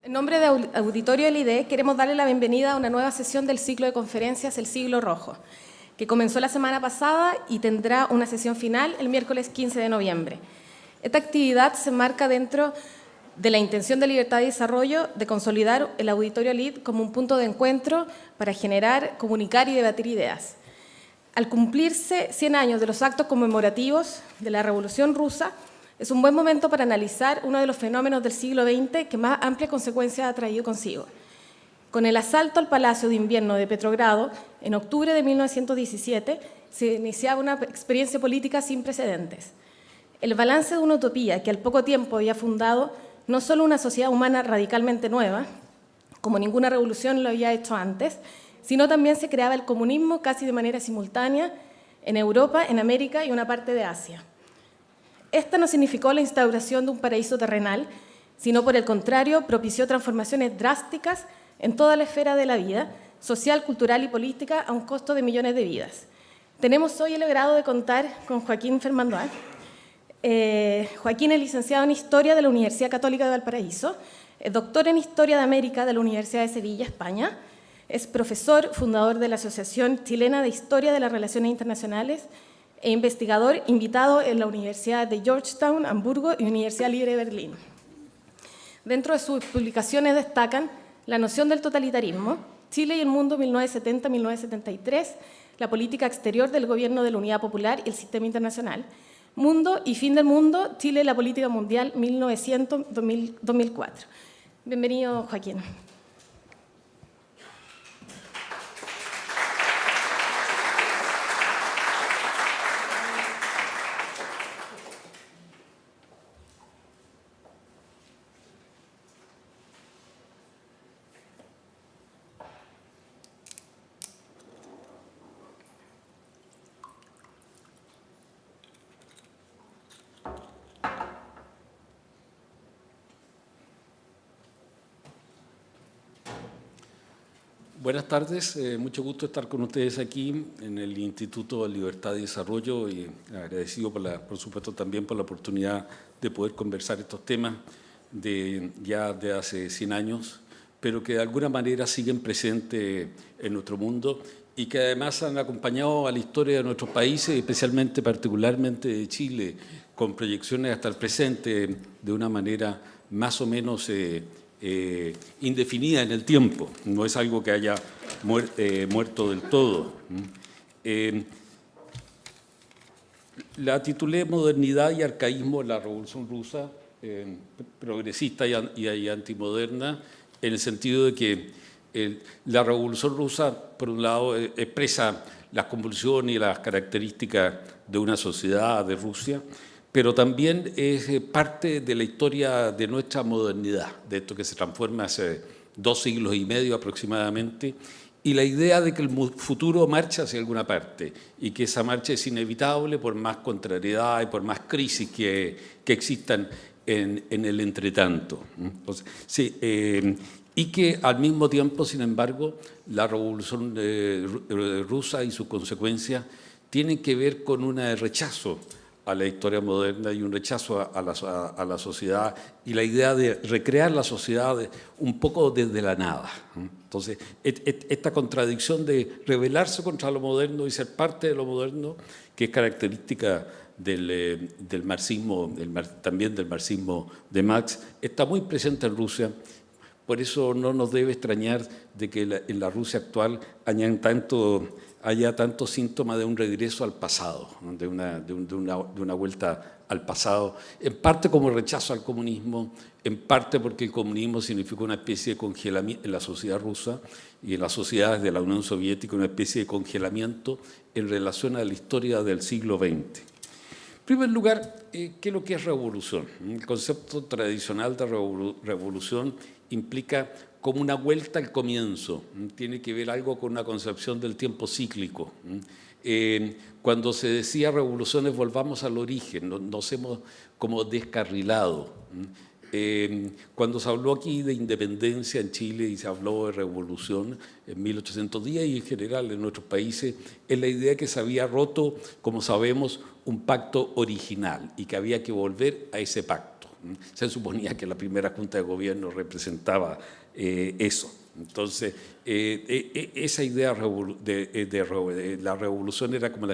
En nombre de Auditorio LIDE queremos darle la bienvenida a una nueva sesión del ciclo de conferencias El Siglo Rojo, que comenzó la semana pasada y tendrá una sesión final el miércoles 15 de noviembre. Esta actividad se enmarca dentro de la intención de Libertad y Desarrollo de consolidar el Auditorio LIDE como un punto de encuentro para generar, comunicar y debatir ideas. Al cumplirse 100 años de los actos conmemorativos de la Revolución Rusa, es un buen momento para analizar uno de los fenómenos del siglo XX que más amplias consecuencias ha traído consigo. Con el asalto al Palacio de Invierno de Petrogrado, en octubre de 1917, se iniciaba una experiencia política sin precedentes. El balance de una utopía que al poco tiempo había fundado no solo una sociedad humana radicalmente nueva, como ninguna revolución lo había hecho antes, sino también se creaba el comunismo casi de manera simultánea en Europa, en América y una parte de Asia. Esta no significó la instauración de un paraíso terrenal, sino por el contrario propició transformaciones drásticas en toda la esfera de la vida, social, cultural y política, a un costo de millones de vidas. Tenemos hoy el agrado de contar con Joaquín Fermandoa. Joaquín es licenciado en Historia de la Universidad Católica de Valparaíso, es doctor en Historia de América de la Universidad de Sevilla, España, es profesor, fundador de la Asociación Chilena de Historia de las Relaciones Internacionales e investigador invitado en la Universidad de Georgetown, Hamburgo y Universidad Libre de Berlín. Dentro de sus publicaciones destacan La noción del totalitarismo, Chile y el mundo 1970-1973, la política exterior del gobierno de la Unidad Popular y el sistema internacional, Mundo y fin del mundo, Chile y la política mundial 1900-2004. Bienvenido, Joaquín. Buenas tardes, mucho gusto estar con ustedes aquí en el Instituto de Libertad y Desarrollo y agradecido por supuesto también por la oportunidad de poder conversar estos temas ya de hace 100 años, pero que de alguna manera siguen presentes en nuestro mundo y que además han acompañado a la historia de nuestros países, especialmente, particularmente de Chile, con proyecciones hasta el presente de una manera más o menos indefinida en el tiempo, no es algo que haya muerto del todo. La titulé Modernidad y Arcaísmo de la Revolución Rusa, progresista y antimoderna, en el sentido de que la Revolución Rusa, por un lado, expresa las convulsiones y las características de una sociedad de Rusia, pero también es parte de la historia de nuestra modernidad, de esto que se transforma hace 2 siglos y medio aproximadamente, y la idea de que el futuro marcha hacia alguna parte y que esa marcha es inevitable por más contrariedad y por más crisis que existan en el entretanto. Entonces, sí, y que al mismo tiempo, sin embargo, la Revolución Rusa y sus consecuencias tienen que ver con un rechazo a la historia moderna y un rechazo a la sociedad y la idea de recrear la sociedad un poco desde la nada. Entonces, esta contradicción de rebelarse contra lo moderno y ser parte de lo moderno, que es característica del marxismo, también del marxismo de Marx, está muy presente en Rusia. Por eso no nos debe extrañar de que en la Rusia actual haya tanto síntoma de un regreso al pasado, de una vuelta al pasado, en parte como rechazo al comunismo, en parte porque el comunismo significó una especie de congelamiento en la sociedad rusa y en las sociedades de la Unión Soviética, una especie de congelamiento en relación a la historia del siglo XX. En primer lugar, ¿qué es lo que es revolución? El concepto tradicional de revolución implica como una vuelta al comienzo, tiene que ver algo con una concepción del tiempo cíclico. Cuando se decía revoluciones, volvamos al origen, nos hemos como descarrilado. Cuando se habló aquí de independencia en Chile y se habló de revolución en 1810 y en general en nuestros países, es la idea que se había roto, como sabemos, un pacto original y que había que volver a ese pacto. Se suponía que la primera Junta de Gobierno representaba eso. Entonces, esa idea de la revolución era como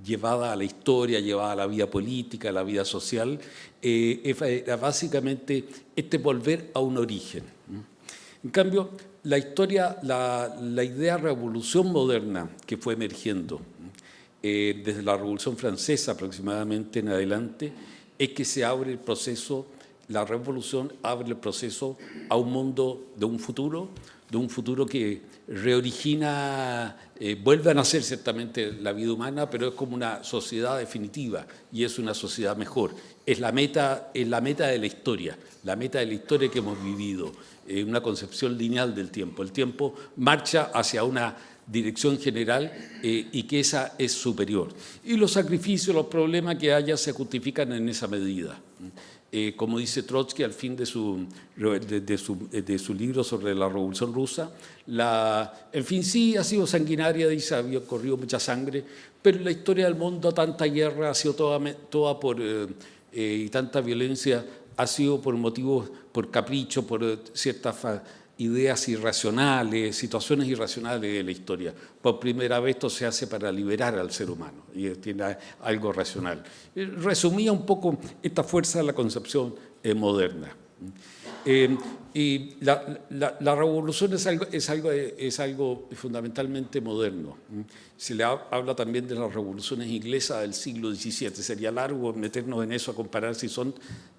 llevada a la historia, llevada a la vida política, a la vida social, era básicamente volver a un origen. En cambio, la idea de revolución moderna que fue emergiendo desde la Revolución Francesa aproximadamente en adelante, es que se abre el proceso, la revolución abre el proceso a un mundo de un futuro que reorigina, vuelve a nacer ciertamente la vida humana, pero es como una sociedad definitiva y es una sociedad mejor. Es la meta de la historia que hemos vivido, una concepción lineal del tiempo. El tiempo marcha hacia una dirección general y que esa es superior. Y los sacrificios, los problemas que haya se justifican en esa medida. Como dice Trotsky al fin de su libro sobre la Revolución Rusa, en fin, sí ha sido sanguinaria, dice, había corrido mucha sangre, pero en la historia del mundo tanta guerra ha sido toda por, y tanta violencia ha sido por motivos, por capricho, por ciertas ideas irracionales, situaciones irracionales de la historia. Por primera vez esto se hace para liberar al ser humano y tiene algo racional. Resumía un poco esta fuerza de la concepción moderna. Y la revolución es algo fundamentalmente moderno. Se le habla también de las revoluciones inglesas del siglo XVII. Sería largo meternos en eso a comparar si son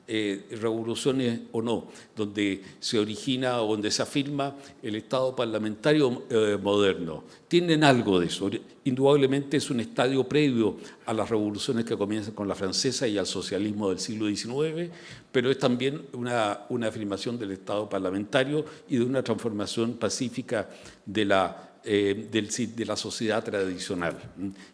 revoluciones o no, donde se origina o donde se afirma el Estado parlamentario moderno. Tienen algo de eso. Indudablemente es un estadio previo a las revoluciones que comienzan con la francesa y al socialismo del siglo XIX, pero es también una afirmación del Estado parlamentario y de una transformación pacífica de la sociedad tradicional.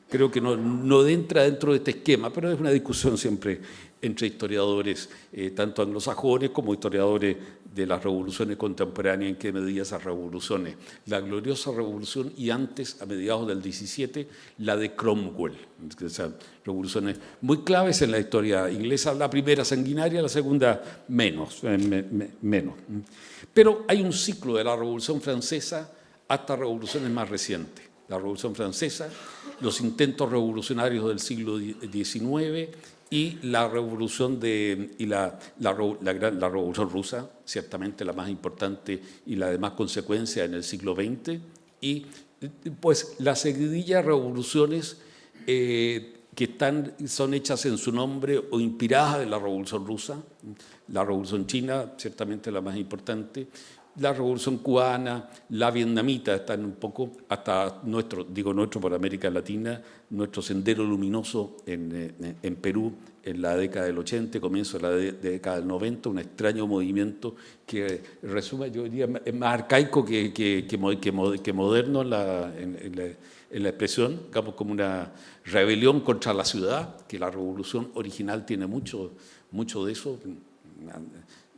Creo que no entra dentro de este esquema, pero es una discusión siempre entre historiadores, tanto anglosajones como historiadores de las revoluciones contemporáneas, en qué medida esas revoluciones. La gloriosa revolución y antes, a mediados del XVII, la de Cromwell. Esas revoluciones muy claves en la historia inglesa, la primera sanguinaria, la segunda menos. Pero hay un ciclo de la Revolución Francesa hasta revoluciones más recientes. La Revolución Francesa, los intentos revolucionarios del siglo XIX y la revolución la Revolución Rusa, ciertamente la más importante y la de más consecuencia en el siglo XX, y pues la seguidilla de revoluciones son hechas en su nombre o inspiradas en la Revolución Rusa, la Revolución China, ciertamente la más importante, la Revolución Cubana, la vietnamita, están un poco hasta nuestro por América Latina, nuestro sendero luminoso en Perú en la década del 80, comienzo de la década del 90, un extraño movimiento que resume, yo diría, es más arcaico que moderno en la expresión, digamos como una rebelión contra la ciudad, que la revolución original tiene mucho de eso,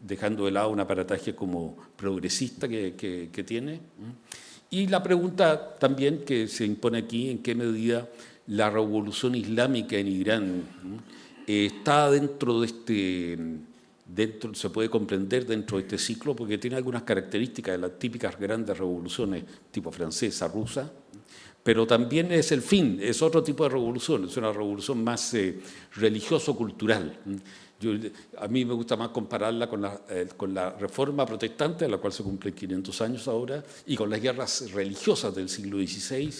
dejando de lado un aparataje como progresista que tiene. Y la pregunta también que se impone aquí, en qué medida la revolución islámica en Irán está se puede comprender dentro de este ciclo, porque tiene algunas características de las típicas grandes revoluciones tipo francesa, rusa, pero también es el fin, es otro tipo de revolución, es una revolución más religioso-cultural. A mí me gusta más compararla con la reforma protestante, a la cual se cumplen 500 años ahora, y con las guerras religiosas del siglo XVI,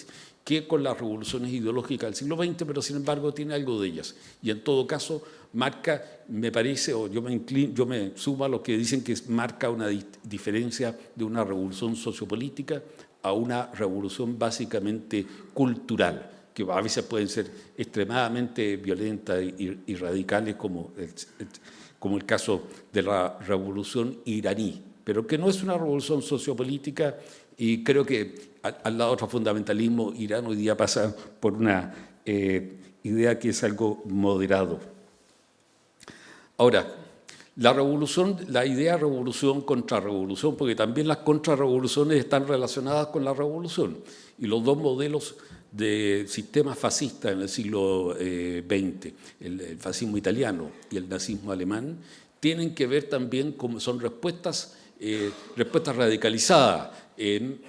que con las revoluciones ideológicas del siglo XX, pero sin embargo tiene algo de ellas. Y en todo caso marca, me parece, o yo me sumo a los que dicen que marca una diferencia de una revolución sociopolítica a una revolución básicamente cultural, que a veces pueden ser extremadamente violentas y radicales, como el caso de la revolución iraní, pero que no es una revolución sociopolítica, y creo que al lado de otro fundamentalismo, Irán hoy día pasa por una idea que es algo moderado. Ahora, la idea de revolución, contrarrevolución, porque también las contrarrevoluciones están relacionadas con la revolución, y los dos modelos de sistemas fascistas en el siglo XX, el fascismo italiano y el nazismo alemán, tienen que ver también con, son respuestas radicalizadas,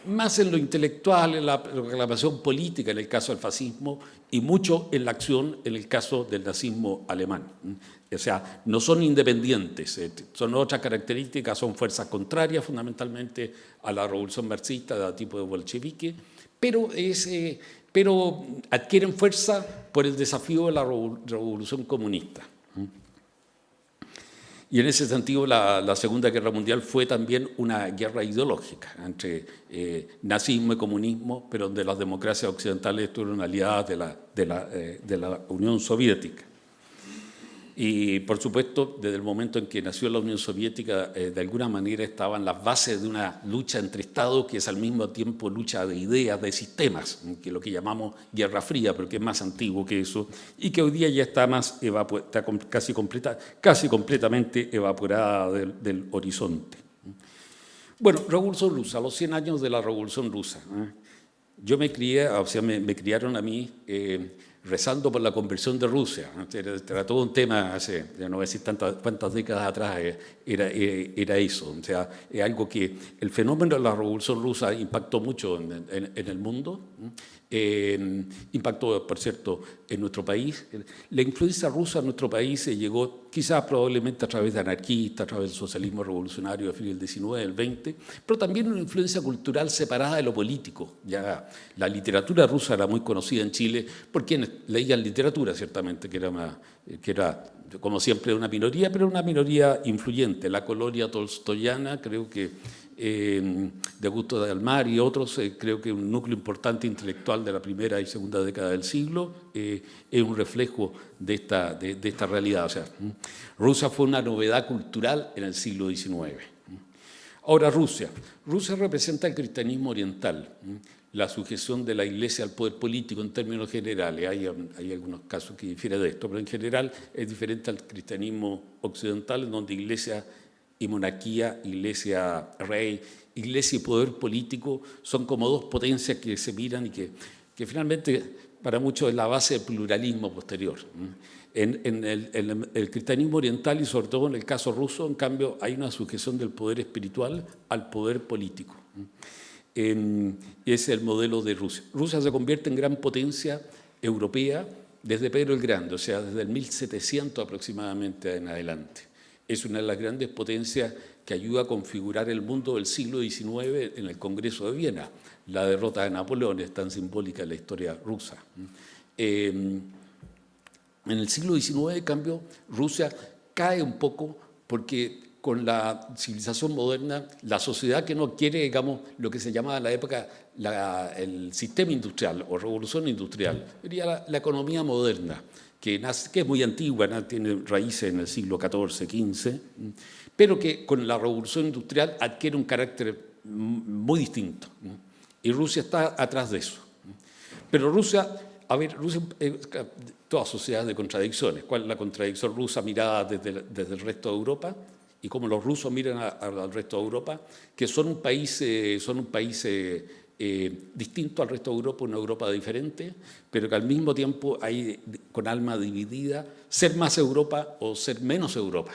más en lo intelectual, en la reclamación política, en el caso del fascismo, y mucho en la acción, en el caso del nazismo alemán. O sea, no son independientes, son otras características, son fuerzas contrarias fundamentalmente a la revolución marxista de tipo de bolchevique, pero adquieren fuerza por el desafío de la revolución comunista. Y en ese sentido la Segunda Guerra Mundial fue también una guerra ideológica entre nazismo y comunismo, pero donde las democracias occidentales estuvieron aliadas de la Unión Soviética. Y, por supuesto, desde el momento en que nació la Unión Soviética, de alguna manera estaban las bases de una lucha entre Estados que es al mismo tiempo lucha de ideas, de sistemas, que es lo que llamamos Guerra Fría, pero que es más antiguo que eso, y que hoy día ya está, está casi completamente evaporada del horizonte. Bueno, Revolución Rusa, los 100 años de la Revolución Rusa. Yo me crié, o sea, me criaron a mí rezando por la conversión de Rusia. Era todo un tema hace, no voy a decir cuántas décadas atrás era eso. O sea, es algo que el fenómeno de la Revolución Rusa impactó mucho en el mundo. Impactó, por cierto, en nuestro país. La influencia rusa en nuestro país llegó quizás probablemente a través de anarquistas, a través del socialismo revolucionario de fin del XIX, del XX, pero también una influencia cultural separada de lo político. Ya la literatura rusa era muy conocida en Chile por quienes leían literatura, ciertamente, que era como siempre una minoría, pero una minoría influyente. La colonia tolstoyana, creo que de Augusto de Almar y otros, creo que un núcleo importante intelectual de la primera y segunda década del siglo, es un reflejo de esta realidad. O sea, Rusia fue una novedad cultural en el siglo XIX. Ahora, Rusia representa el cristianismo oriental, la sujeción de la Iglesia al poder político en términos generales. Hay algunos casos que difieren de esto, pero en general es diferente al cristianismo occidental, en donde Iglesia y monarquía, iglesia rey, iglesia y poder político son como dos potencias que se miran y que finalmente para muchos es la base del pluralismo posterior. En el cristianismo oriental y sobre todo en el caso ruso, en cambio, hay una sujeción del poder espiritual al poder político. Ese es el modelo de Rusia. Rusia se convierte en gran potencia europea desde Pedro el Grande, o sea, desde el 1700 aproximadamente en adelante. Es una de las grandes potencias que ayuda a configurar el mundo del siglo XIX en el Congreso de Viena. La derrota de Napoleón es tan simbólica en la historia rusa. En el siglo XIX, en cambio, Rusia cae un poco porque con la civilización moderna, la sociedad que no quiere, digamos, lo que se llamaba en la época el sistema industrial o revolución industrial, sería la economía moderna, que es muy antigua, tiene raíces en el siglo XIV, XV, pero que con la revolución industrial adquiere un carácter muy distinto. Y Rusia está atrás de eso. Pero Rusia, toda sociedad de contradicciones. ¿Cuál es la contradicción rusa mirada desde el resto de Europa? Y cómo los rusos miran al resto de Europa, que son un país distinto al resto de Europa, una Europa diferente, pero que al mismo tiempo hay con alma dividida, ser más Europa o ser menos Europa.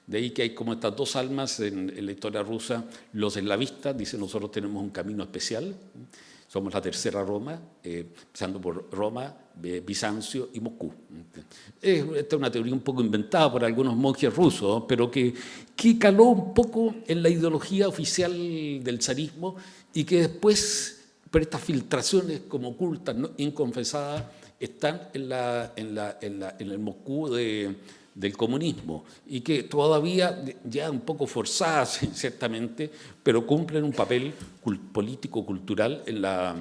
De ahí que hay como estas dos almas en la historia rusa. Los eslavistas dicen: nosotros tenemos un camino especial, somos la tercera Roma, empezando por Roma, Bizancio y Moscú. Esta es una teoría un poco inventada por algunos monjes rusos, pero que caló un poco en la ideología oficial del zarismo y que después, por estas filtraciones como ocultas, ¿no?, inconfesadas, están en el Moscú del comunismo y que todavía, ya un poco forzadas ciertamente, pero cumplen un papel político-cultural en la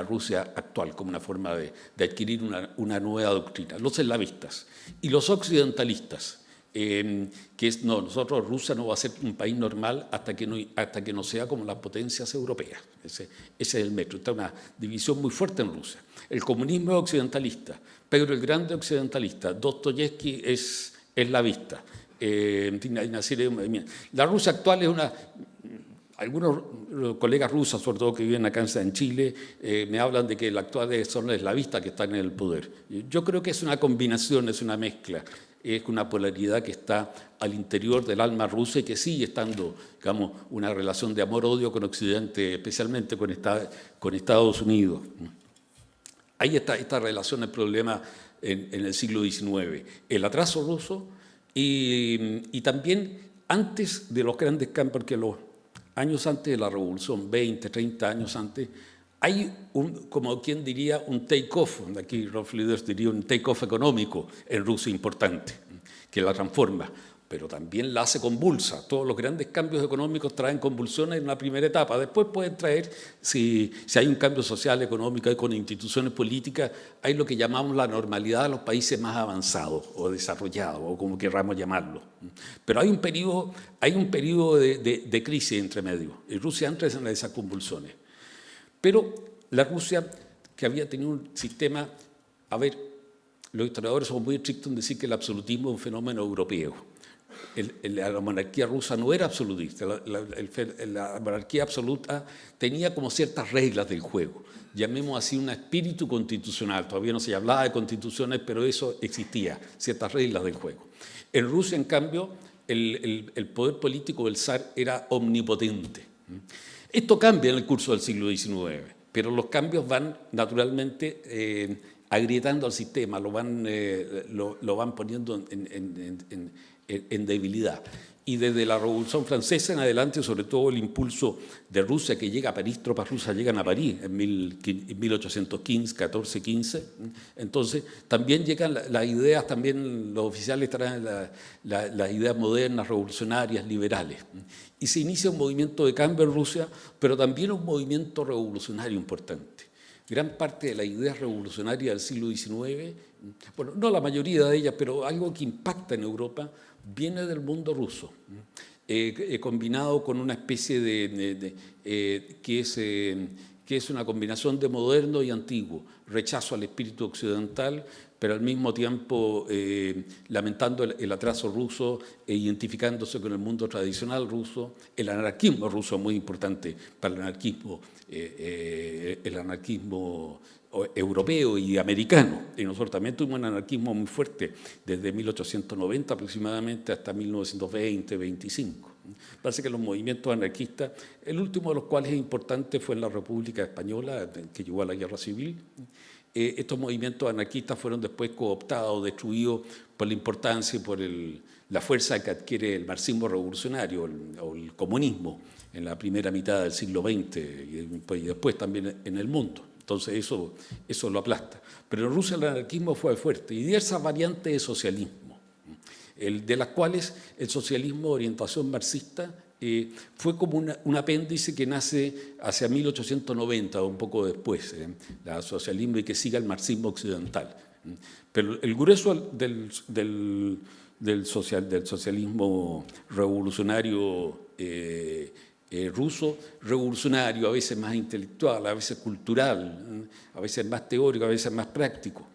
Rusia actual, como una forma de adquirir una nueva doctrina. Los eslavistas y los occidentalistas, nosotros, Rusia no va a ser un país normal hasta que no sea como las potencias europeas. Ese es el metro. Está una división muy fuerte en Rusia. El comunismo es occidentalista, Pedro el Grande es occidentalista, Dostoyevsky es eslavista. La Rusia actual es Algunos colegas rusos, sobre todo que viven acá en Chile, me hablan de que el actual son eslavistas que están en el poder. Yo creo que es una combinación, es una mezcla, es una polaridad que está al interior del alma rusa y que sigue estando, digamos, una relación de amor-odio con Occidente, especialmente con Estados Unidos. Ahí está esta relación, el problema en el siglo XIX, el atraso ruso y también antes de los grandes cambios, porque los años antes de la revolución, 20, 30 años antes, hay como quien diría, un take-off, aquí Rolf Liders diría un take-off económico en Rusia importante, que la transforma, pero también la hace convulsa. Todos los grandes cambios económicos traen convulsiones en la primera etapa. Después pueden traer, si hay un cambio social, económico y con instituciones políticas, hay lo que llamamos la normalidad de los países más avanzados o desarrollados, o como querramos llamarlo. Pero hay un periodo de crisis entre medio, y Rusia entra en esas convulsiones. Pero la Rusia, que había tenido un sistema, los historiadores son muy estrictos en decir que el absolutismo es un fenómeno europeo. La monarquía rusa no era absolutista, la monarquía absoluta tenía como ciertas reglas del juego, llamemos así un espíritu constitucional, todavía no se hablaba de constituciones, pero eso existía, ciertas reglas del juego. En Rusia, en cambio, el poder político del zar era omnipotente. Esto cambia en el curso del siglo XIX, pero los cambios van naturalmente agrietando al sistema, lo van poniendo en debilidad. Y desde la Revolución Francesa en adelante, sobre todo el impulso de Rusia, que llega a París, tropas rusas llegan a París en 1815, 14, 15. Entonces, también llegan las ideas, también los oficiales traen las ideas modernas, revolucionarias, liberales. Y se inicia un movimiento de cambio en Rusia, pero también un movimiento revolucionario importante. Gran parte de las ideas revolucionarias del siglo XIX, bueno, no la mayoría de ellas, pero algo que impacta en Europa, viene del mundo ruso, combinado con una especie que es una combinación de moderno y antiguo, rechazo al espíritu occidental, pero al mismo tiempo lamentando el atraso ruso e identificándose con el mundo tradicional ruso. El anarquismo ruso es muy importante para el anarquismo europeo y americano. Y nosotros también tuvimos un anarquismo muy fuerte desde 1890 aproximadamente hasta 1920, 25. Parece que los movimientos anarquistas, el último de los cuales es importante fue en la República Española, que llevó a la Guerra Civil. Estos movimientos anarquistas fueron después cooptados, destruidos por la importancia y por la fuerza que adquiere el marxismo revolucionario o el comunismo en la primera mitad del siglo XX y después también en el mundo. Entonces eso lo aplasta. Pero en Rusia el anarquismo fue fuerte y diversas variantes de socialismo, de las cuales el socialismo de orientación marxista fue como un apéndice que nace hacia 1890 o un poco después, el socialismo y que siga el marxismo occidental. Pero el grueso del socialismo revolucionario ruso, revolucionario, a veces más intelectual, a veces cultural, a veces más teórico, a veces más práctico.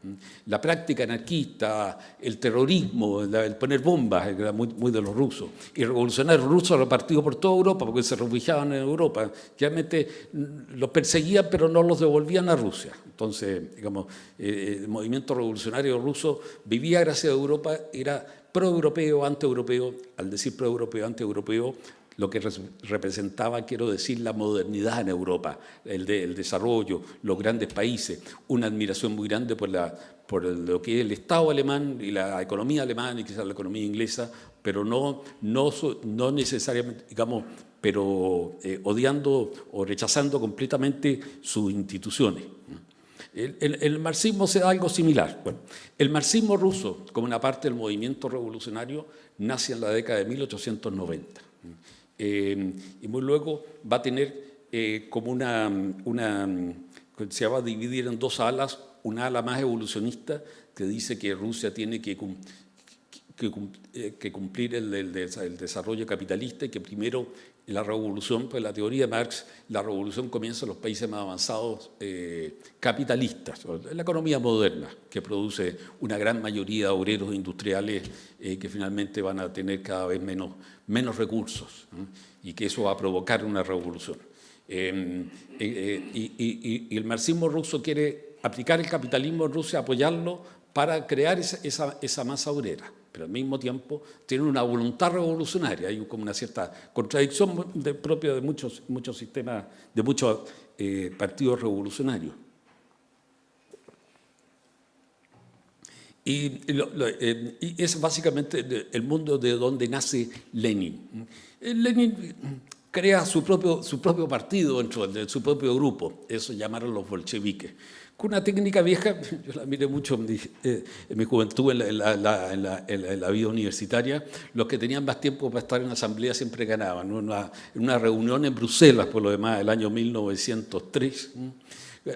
La práctica anarquista, el terrorismo, el poner bombas, era muy de los rusos. Y revolucionarios rusos repartidos por toda Europa, porque se refugiaban en Europa. Realmente los perseguían, pero no los devolvían a Rusia. Entonces, digamos, el movimiento revolucionario ruso vivía gracias a Europa, era pro-europeo, anti-europeo. Al decir pro-europeo, anti-europeo, lo que representaba, quiero decir, la modernidad en Europa, el desarrollo, los grandes países, una admiración muy grande por lo que es el Estado alemán y la economía alemana y quizás la economía inglesa, pero no necesariamente, digamos, pero odiando o rechazando completamente sus instituciones. El marxismo se da algo similar. Bueno, el marxismo ruso, como una parte del movimiento revolucionario, nace en la década de 1890. Y muy luego va a tener como se va a dividir en dos alas, una ala más evolucionista que dice que Rusia tiene que que cumplir el desarrollo capitalista y que primero la revolución, pues la teoría de Marx, la revolución comienza en los países más avanzados capitalistas, en la economía moderna, que produce una gran mayoría de obreros industriales que finalmente van a tener cada vez menos recursos, y que eso va a provocar una revolución. Y el marxismo ruso quiere aplicar el capitalismo en Rusia, apoyarlo para crear esa masa obrera, pero al mismo tiempo tienen una voluntad revolucionaria. Hay como una cierta contradicción propia de muchos sistemas, de muchos partidos revolucionarios. Y es básicamente el mundo de donde nace Lenin. Lenin crea su propio partido dentro de su propio grupo, eso llamaron los bolcheviques, con una técnica vieja. Yo la miré mucho en mi juventud, en la vida universitaria. Los que tenían más tiempo para estar en la asamblea siempre ganaban. En una reunión en Bruselas, por lo demás, el año 1903,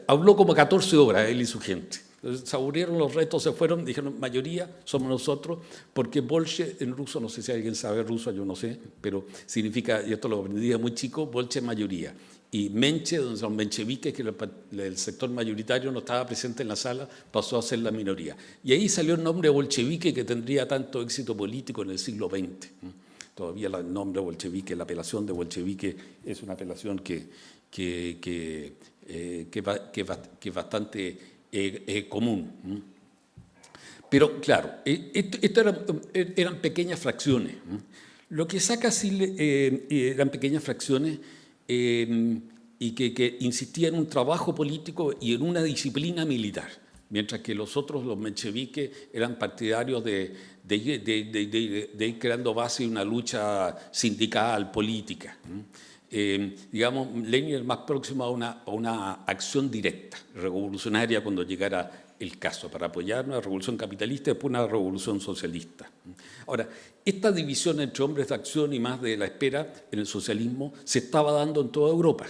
habló como 14 horas él y su gente. Entonces, se aburrieron los retos, se fueron, dijeron, mayoría somos nosotros, porque bolche en ruso, no sé si alguien sabe ruso, yo no sé, pero significa, y esto lo aprendí de muy chico, bolche es mayoría. Y menche, donde son mencheviques, que el sector mayoritario no estaba presente en la sala, pasó a ser la minoría. Y ahí salió el nombre bolchevique, que tendría tanto éxito político en el siglo XX. Todavía el nombre bolchevique, la apelación de bolchevique, es una apelación que es bastante común. Pero claro, esto eran pequeñas fracciones. Lo que saca Chile eran pequeñas fracciones y que insistían en un trabajo político y en una disciplina militar, mientras que los mencheviques, eran partidarios de ir creando base de una lucha sindical, política. Digamos, Lenin es más próximo a una acción directa, revolucionaria, cuando llegara el caso, para apoyar una revolución capitalista y después una revolución socialista. Ahora, esta división entre hombres de acción y más de la espera en el socialismo se estaba dando en toda Europa.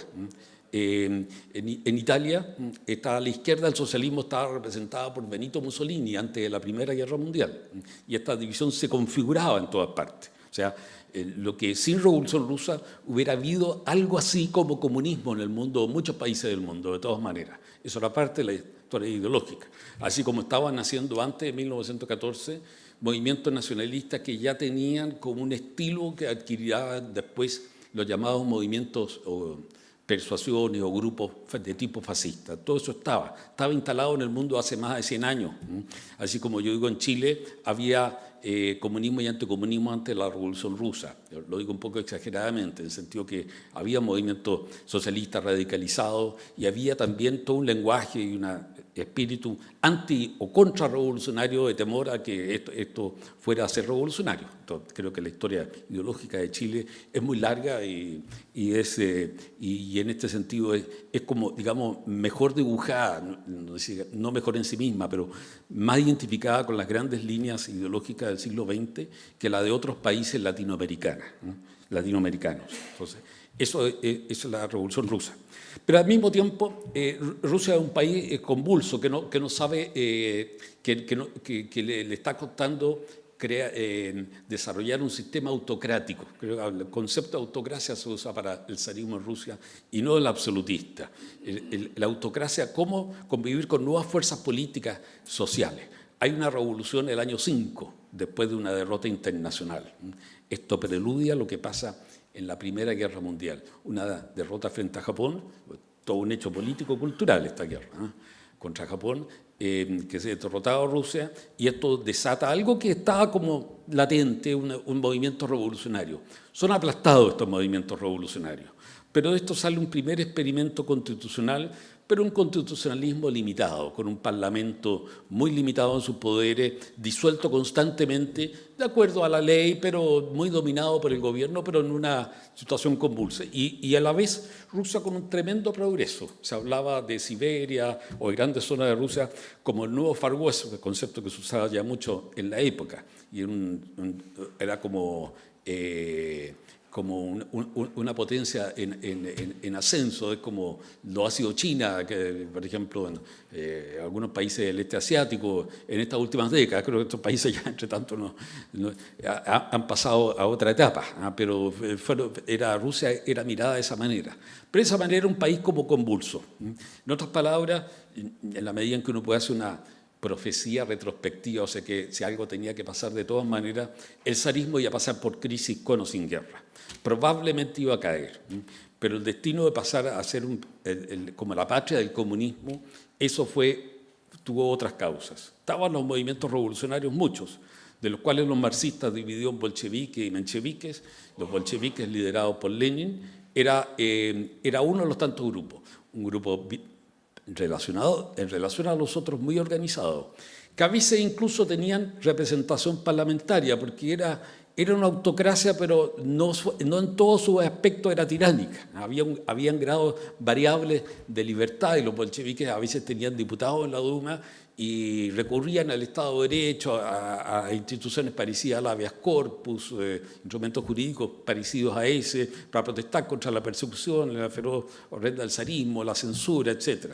En Italia, a la izquierda del socialismo estaba representada por Benito Mussolini antes de la Primera Guerra Mundial, y esta división se configuraba en todas partes. O sea, lo que sin Revolución Rusa hubiera habido algo así como comunismo en el mundo, muchos países del mundo, de todas maneras. Eso era parte de la historia ideológica. Así como estaban naciendo antes de 1914 movimientos nacionalistas que ya tenían como un estilo que adquirían después los llamados movimientos o persuasiones o grupos de tipo fascista. Todo eso estaba instalado en el mundo hace más de 100 años. Así como yo digo, en Chile había comunismo y anticomunismo antes de la Revolución Rusa. Lo digo un poco exageradamente, en el sentido que había movimientos socialistas radicalizados y había también todo un lenguaje y un espíritu anti o contrarrevolucionario de temor a que esto fuera a ser revolucionario. Entonces, creo que la historia ideológica de Chile es muy larga y en este sentido es como, digamos, mejor dibujada, no mejor en sí misma, pero más identificada con las grandes líneas ideológicas del siglo XX que la de otros países latinoamericanos. Entonces, eso es la Revolución Rusa. Pero al mismo tiempo, Rusia es un país convulso, que no sabe, que le está costando desarrollar un sistema autocrático. Creo que el concepto de autocracia se usa para el zarismo en Rusia y no el absolutista. La autocracia, cómo convivir con nuevas fuerzas políticas sociales. Hay una revolución en el año 5, después de una derrota internacional. Esto preludia lo que pasa en la Primera Guerra Mundial, una derrota frente a Japón, todo un hecho político-cultural esta guerra, contra Japón, que se derrotaba a Rusia, y esto desata algo que estaba como latente, un movimiento revolucionario. Son aplastados estos movimientos revolucionarios, pero de esto sale un primer experimento constitucional, pero un constitucionalismo limitado, con un parlamento muy limitado en sus poderes, disuelto constantemente, de acuerdo a la ley, pero muy dominado por el gobierno, pero en una situación convulsa. Y a la vez Rusia con un tremendo progreso. Se hablaba de Siberia o de grandes zonas de Rusia como el nuevo Far West, el concepto que se usaba ya mucho en la época. Y era como una potencia en ascenso, es como lo ha sido China, que, por ejemplo, en algunos países del este asiático en estas últimas décadas. Creo que estos países ya, entre tanto, han pasado a otra etapa, pero Rusia era mirada de esa manera. Pero de esa manera era un país como convulso. En otras palabras, en la medida en que uno puede hacer una profecía retrospectiva, o sea que si algo tenía que pasar de todas maneras, el zarismo iba a pasar por crisis con o sin guerra. Probablemente iba a caer, pero el destino de pasar a ser como la patria del comunismo, eso tuvo otras causas. Estaban los movimientos revolucionarios, muchos, de los cuales los marxistas dividió en bolcheviques y mencheviques. Los bolcheviques, liderados por Lenin, era uno de los tantos grupos, un grupo en relación a los otros muy organizados, que a veces incluso tenían representación parlamentaria, porque era una autocracia, pero no en todos sus aspectos era tiránica. Habían grados variables de libertad, y los bolcheviques a veces tenían diputados en la Duma y recurrían al Estado de Derecho, a instituciones parecidas al habeas corpus, instrumentos jurídicos parecidos a ese, para protestar contra la persecución, la feroz horrenda del zarismo, la censura, etc.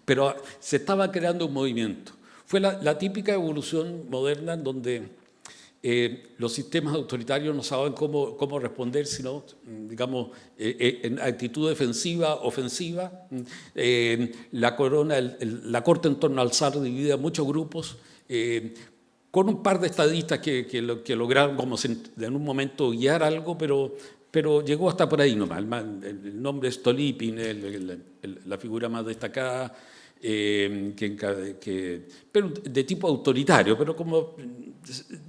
Pero se estaba creando un movimiento. Fue la típica evolución moderna en donde los sistemas autoritarios no saben cómo responder, sino, digamos, en actitud defensiva, ofensiva. La corte en torno al zar divide a muchos grupos, con un par de estadistas que lograron como en un momento guiar algo, pero llegó hasta por ahí nomás. El nombre es Stolypin, la figura más destacada, pero de tipo autoritario, pero como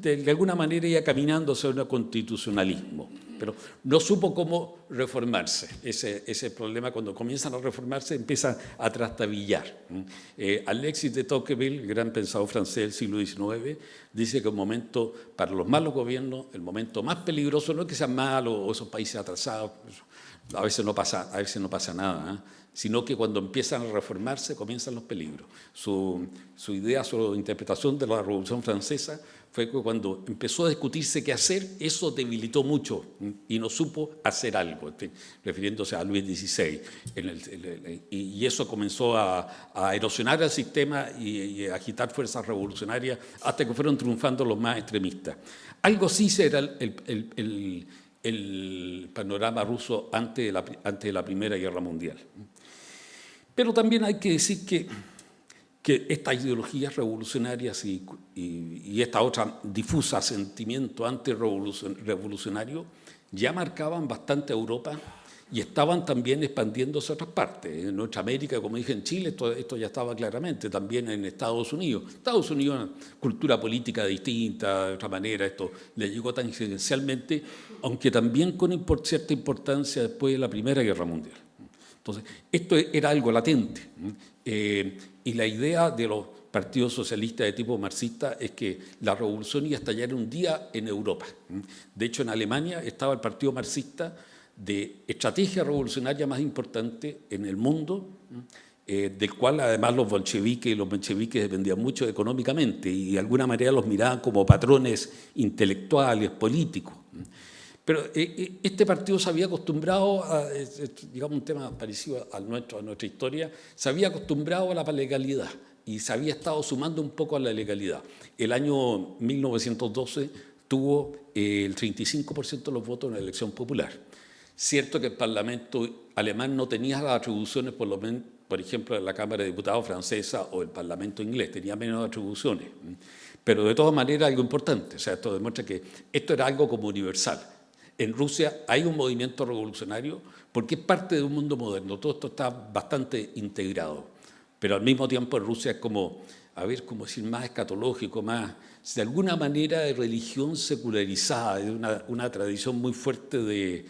de alguna manera iba caminando hacia un constitucionalismo, pero no supo cómo reformarse. Ese problema, cuando comienzan a reformarse, empieza a trastabillar. Alexis de Tocqueville, el gran pensador francés del siglo XIX, dice que el momento para los malos gobiernos, el momento más peligroso, no es que sean malos o esos países atrasados, a veces no pasa nada, sino que cuando empiezan a reformarse comienzan los peligros. Su idea, su interpretación de la Revolución Francesa fue que cuando empezó a discutirse qué hacer, eso debilitó mucho y no supo hacer algo, refiriéndose a Luis XVI. Y eso comenzó a erosionar el sistema y a agitar fuerzas revolucionarias hasta que fueron triunfando los más extremistas. Algo así era el panorama ruso antes de la Primera Guerra Mundial. Pero también hay que decir que estas ideologías revolucionarias y esta otra difusa sentimiento antirrevolucionario ya marcaban bastante a Europa y estaban también expandiéndose a otras partes. En nuestra América, como dije, en Chile, esto ya estaba claramente, también en Estados Unidos. Estados Unidos, una cultura política distinta, de otra manera, esto le llegó tangencialmente, aunque también con cierta importancia después de la Primera Guerra Mundial. Entonces, esto era algo latente. Y la idea de los partidos socialistas de tipo marxista es que la revolución iba a estallar un día en Europa. De hecho, en Alemania estaba el partido marxista de estrategia revolucionaria más importante en el mundo, del cual además los bolcheviques y los mencheviques dependían mucho económicamente y de alguna manera los miraban como patrones intelectuales, políticos. Pero este partido se había acostumbrado a, digamos, un tema parecido a nuestra historia, se había acostumbrado a la legalidad y se había estado sumando un poco a la legalidad. El año 1912 tuvo el 35% de los votos en la elección popular. Cierto que el Parlamento alemán no tenía las atribuciones, por ejemplo, de la Cámara de Diputados francesa o el Parlamento inglés, tenía menos atribuciones. Pero de todas maneras algo importante, o sea, esto demuestra que esto era algo como universal. En Rusia hay un movimiento revolucionario porque es parte de un mundo moderno, todo esto está bastante integrado, pero al mismo tiempo en Rusia es como, como decir, más escatológico, más, de alguna manera, de religión secularizada, de una tradición muy fuerte de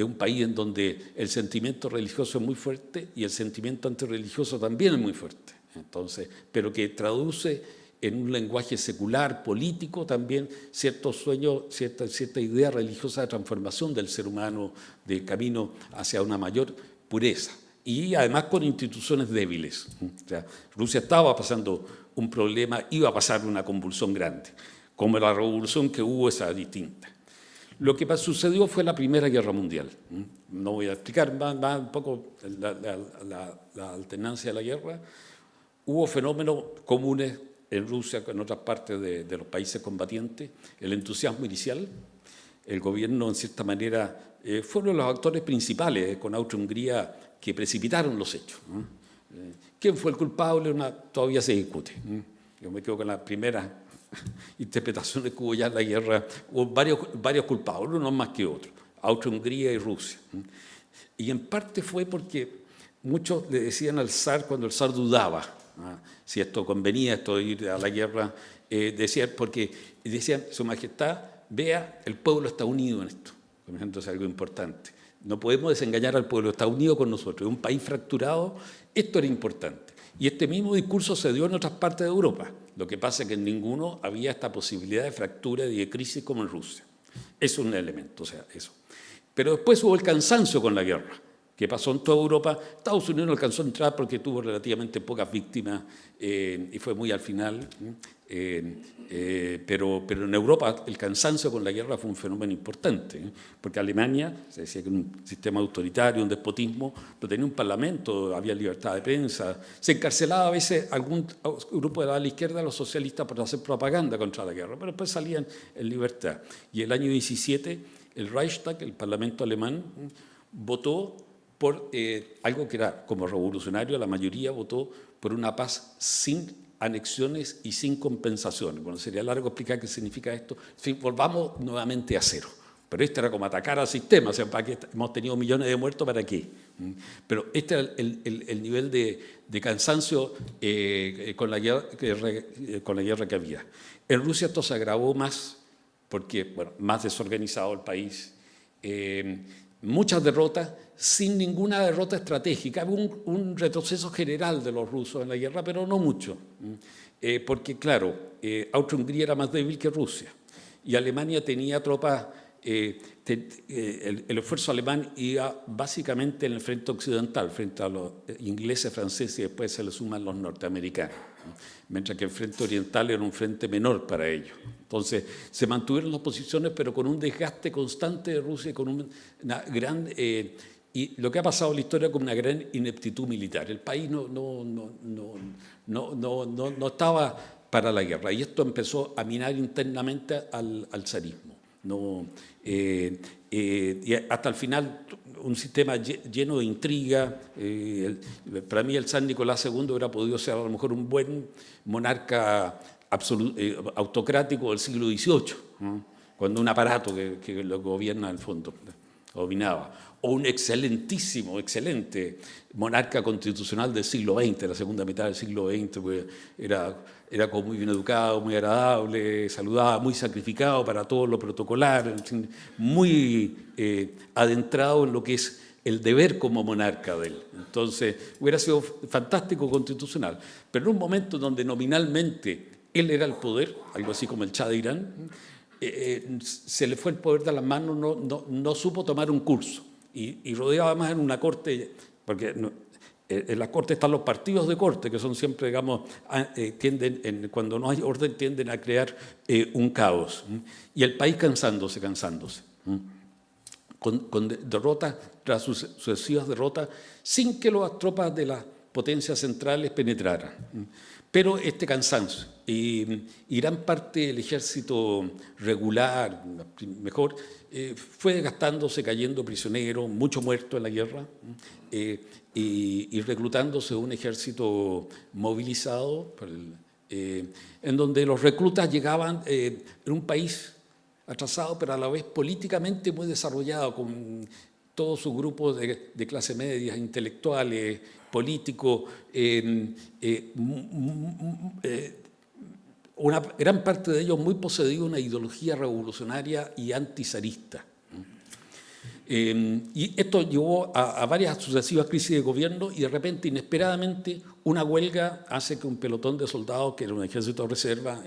un país en donde el sentimiento religioso es muy fuerte y el sentimiento antirreligioso también es muy fuerte. Entonces, pero que traduce en un lenguaje secular, político, también ciertos sueños, cierta idea religiosa de transformación del ser humano, de camino hacia una mayor pureza. Y además con instituciones débiles. O sea, Rusia estaba pasando un problema, iba a pasar una convulsión grande. Como la revolución que hubo, esa distinta. Lo que sucedió fue la Primera Guerra Mundial. No voy a explicar más un poco la alternancia de la guerra. Hubo fenómenos comunes en Rusia, en otras partes de los países combatientes. El entusiasmo inicial, el gobierno, en cierta manera, fueron los actores principales con Austria-Hungría que precipitaron los hechos. ¿Quién fue el culpable? Todavía se discute. Yo me quedo con las primeras interpretaciones que hubo ya en la guerra. Hubo varios culpables, unos más que otros, Austria-Hungría y Rusia. Y en parte fue porque muchos le decían al zar, cuando el zar dudaba si esto convenía, esto de ir a la guerra, decían, Su Majestad, vea, el pueblo está unido en esto. Por ejemplo, es algo importante. No podemos desengañar al pueblo, está unido con nosotros. Es un país fracturado, esto era importante. Y este mismo discurso se dio en otras partes de Europa. Lo que pasa es que en ninguno había esta posibilidad de fractura y de crisis como en Rusia. Es un elemento, o sea, eso. Pero después hubo el cansancio con la guerra, que pasó en toda Europa. Estados Unidos no alcanzó a entrar porque tuvo relativamente pocas víctimas y fue muy al final. Pero en Europa el cansancio con la guerra fue un fenómeno importante, porque Alemania, se decía que era un sistema autoritario, un despotismo, pero tenía un parlamento, había libertad de prensa, se encarcelaba a veces algún grupo de la izquierda, los socialistas, por hacer propaganda contra la guerra, pero después salían en libertad. Y el año 17 el Reichstag, el parlamento alemán, votó por algo que era como revolucionario, la mayoría votó por una paz sin anexiones y sin compensaciones. Bueno, sería largo explicar qué significa esto. En fin, volvamos nuevamente a cero. Pero esto era como atacar al sistema, o sea, ¿para qué hemos tenido millones de muertos? ¿Para qué? Pero este era el nivel de cansancio con la guerra que había. En Rusia esto se agravó más porque, bueno, más desorganizado el país, muchas derrotas, sin ninguna derrota estratégica. Hubo un retroceso general de los rusos en la guerra, pero no mucho, porque, claro, Austria-Hungría era más débil que Rusia y Alemania tenía tropas. El esfuerzo alemán iba básicamente en el frente occidental, frente a los ingleses, franceses y después se le suman los norteamericanos, mientras que el frente oriental era un frente menor para ellos. Entonces se mantuvieron las posiciones, pero con un desgaste constante de Rusia, con una gran y lo que ha pasado en la historia con una gran ineptitud militar. El país no estaba para la guerra y esto empezó a minar internamente al zarismo. Y hasta el final un sistema lleno de intriga. Para mí el zar Nicolás II hubiera podido ser a lo mejor un buen monarca autocrático del siglo XVIII, cuando un aparato que lo gobierna en el fondo dominaba, o un excelente monarca constitucional del siglo XX, la segunda mitad del siglo XX, pues era como muy bien educado, muy agradable, saludaba, muy sacrificado para todo lo protocolar, muy adentrado en lo que es el deber como monarca de él. Entonces, hubiera sido fantástico constitucional, pero en un momento donde nominalmente él era el poder, algo así como el Shah de Irán, se le fue el poder de las manos, no supo tomar un curso y rodeaba más en una corte, porque en las cortes están los partidos de corte, que son siempre, digamos, cuando no hay orden tienden a crear un caos. Y el país cansándose, con derrotas tras sucesivas derrotas, sin que las tropas de las potencias centrales penetraran. Pero este cansancio y gran parte del ejército regular, mejor, fue desgastándose, cayendo prisionero, mucho muerto en la guerra, y reclutándose un ejército movilizado, en donde los reclutas llegaban en un país atrasado, pero a la vez políticamente muy desarrollado, con todos sus grupos de clase media, intelectuales, políticos, una gran parte de ellos muy poseídos de una ideología revolucionaria y antizarista. Y esto llevó a varias sucesivas crisis de gobierno y de repente, inesperadamente, una huelga hace que un pelotón de soldados, que era un ejército de reserva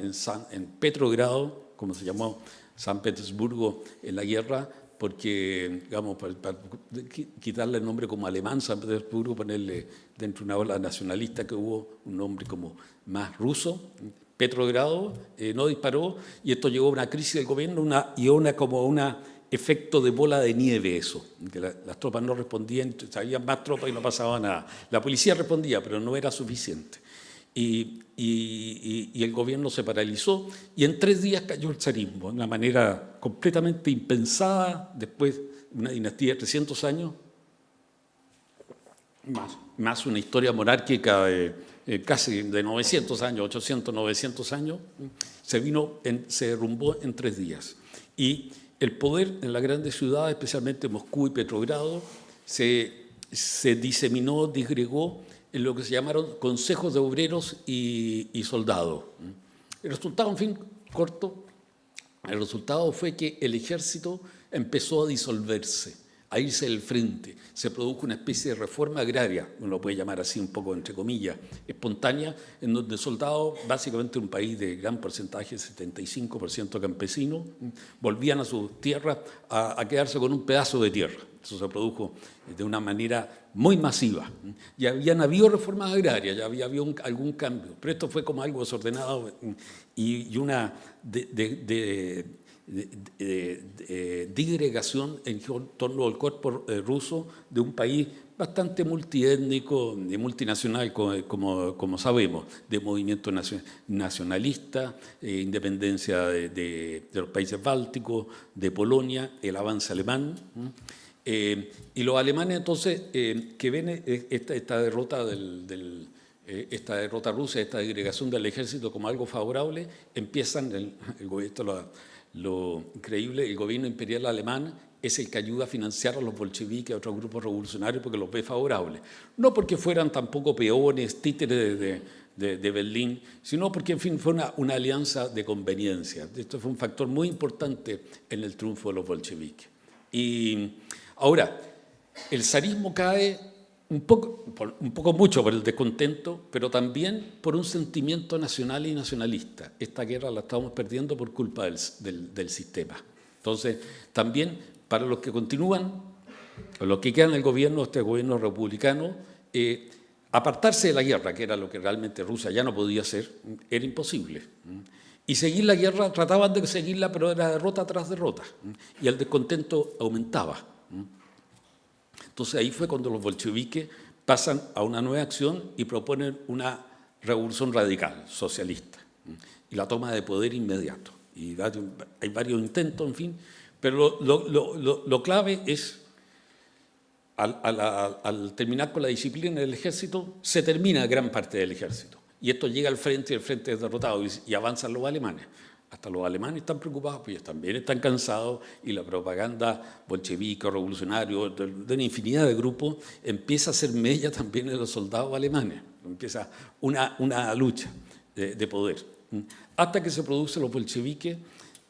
en Petrogrado, como se llamó San Petersburgo en la guerra, porque, digamos, para quitarle el nombre como alemán, San Petersburgo, ponerle dentro de una ola nacionalista que hubo un nombre como más ruso, Petrogrado, no disparó, y esto llevó a una crisis del gobierno y una efecto de bola de nieve eso, que las tropas no respondían, había más tropas y no pasaba nada. La policía respondía, pero no era suficiente. Y el gobierno se paralizó y en 3 días cayó el zarismo, de una manera completamente impensada, después de una dinastía de 300 años, más una historia monárquica casi de 900 años, 800, 900 años, se derrumbó en 3 días. Y el poder en las grandes ciudades, especialmente Moscú y Petrogrado, se diseminó, disgregó en lo que se llamaron consejos de obreros y soldados. El resultado, en fin, corto, el resultado fue que el ejército empezó a disolverse, a irse del frente. Se produjo una especie de reforma agraria, uno lo puede llamar así un poco entre comillas, espontánea, en donde soldados, básicamente un país de gran porcentaje, 75% campesinos, volvían a sus tierras a quedarse con un pedazo de tierra. Eso se produjo de una manera muy masiva. Ya habían habido reformas agrarias, ya había habido algún cambio, pero esto fue como algo desordenado y una disgregación en torno al cuerpo ruso de un país bastante multiétnico y multinacional, como sabemos, de movimiento nacionalista, independencia de los países bálticos, de Polonia, el avance alemán. Y los alemanes entonces que ven esta derrota esta derrota rusa, esta disgregación del ejército como algo favorable, empiezan, lo increíble, el gobierno imperial alemán es el que ayuda a financiar a los bolcheviques, a otros grupos revolucionarios, porque los ve favorables. No porque fueran tampoco peones, títeres de Berlín, sino porque, en fin, fue una alianza de conveniencia. Esto fue un factor muy importante en el triunfo de los bolcheviques. Y ahora, el zarismo cae un poco mucho por el descontento, pero también por un sentimiento nacional y nacionalista. Esta guerra la estamos perdiendo por culpa del sistema. Entonces, también para los que continúan, los que quedan en el gobierno, este gobierno republicano, apartarse de la guerra, que era lo que realmente Rusia ya no podía hacer, era imposible. Y seguir la guerra, trataban de seguirla, pero era derrota tras derrota. Y el descontento aumentaba. Entonces ahí fue cuando los bolcheviques pasan a una nueva acción y proponen una revolución radical, socialista, y la toma de poder inmediato. Y hay varios intentos, en fin, pero lo clave es, al terminar con la disciplina del ejército, se termina gran parte del ejército. Y esto llega al frente y el frente es derrotado y avanzan los alemanes. Hasta los alemanes están preocupados, pues también están cansados y la propaganda bolchevique, revolucionario, de una infinidad de grupos, empieza a ser mella también en los soldados alemanes. Empieza una lucha de poder. Hasta que se producen los bolcheviques,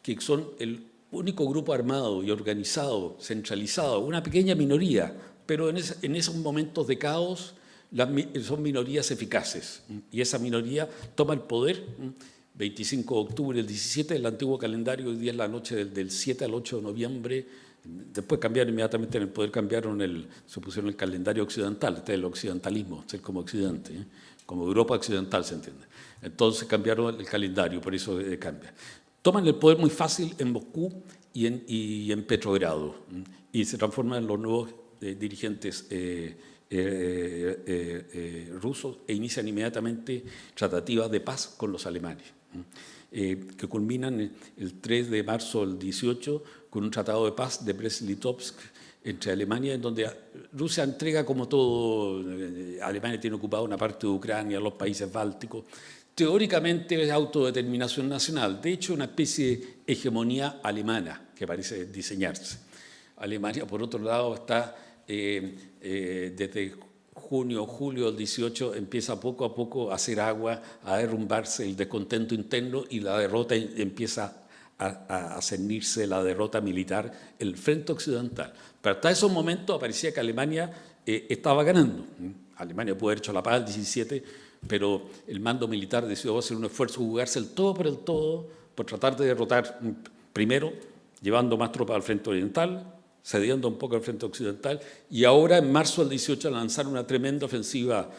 que son el único grupo armado y organizado, centralizado, una pequeña minoría, pero en esos momentos de caos son minorías eficaces. Y esa minoría toma el poder 25 de octubre del 17 del antiguo calendario, hoy día es la noche del 7 al 8 de noviembre. Después cambiaron inmediatamente en el poder, se pusieron el calendario occidental, este es el occidentalismo, ser como occidente, como Europa occidental, se entiende. Entonces cambiaron el calendario, por eso cambia. Toman el poder muy fácil en Moscú y en Petrogrado, y se transforman en los nuevos dirigentes rusos e inician inmediatamente tratativas de paz con los alemanes, que culminan el 3 de marzo del 18 con un tratado de paz de Brest-Litovsk entre Alemania, en donde Rusia entrega como todo, Alemania tiene ocupado una parte de Ucrania, los países bálticos. Teóricamente es autodeterminación nacional, de hecho una especie de hegemonía alemana que parece diseñarse. Alemania, por otro lado, está desde julio del 18 empieza poco a poco a hacer agua, a derrumbarse el descontento interno y la derrota empieza a cernirse, la derrota militar en el frente occidental. Pero hasta esos momentos parecía que Alemania estaba ganando. Alemania pudo haber hecho la paz el 17, pero el mando militar decidió hacer un esfuerzo, jugarse el todo por el todo, por tratar de derrotar primero, llevando más tropas al frente oriental, cediendo un poco al frente occidental, y ahora en marzo del 18 lanzaron una tremenda ofensiva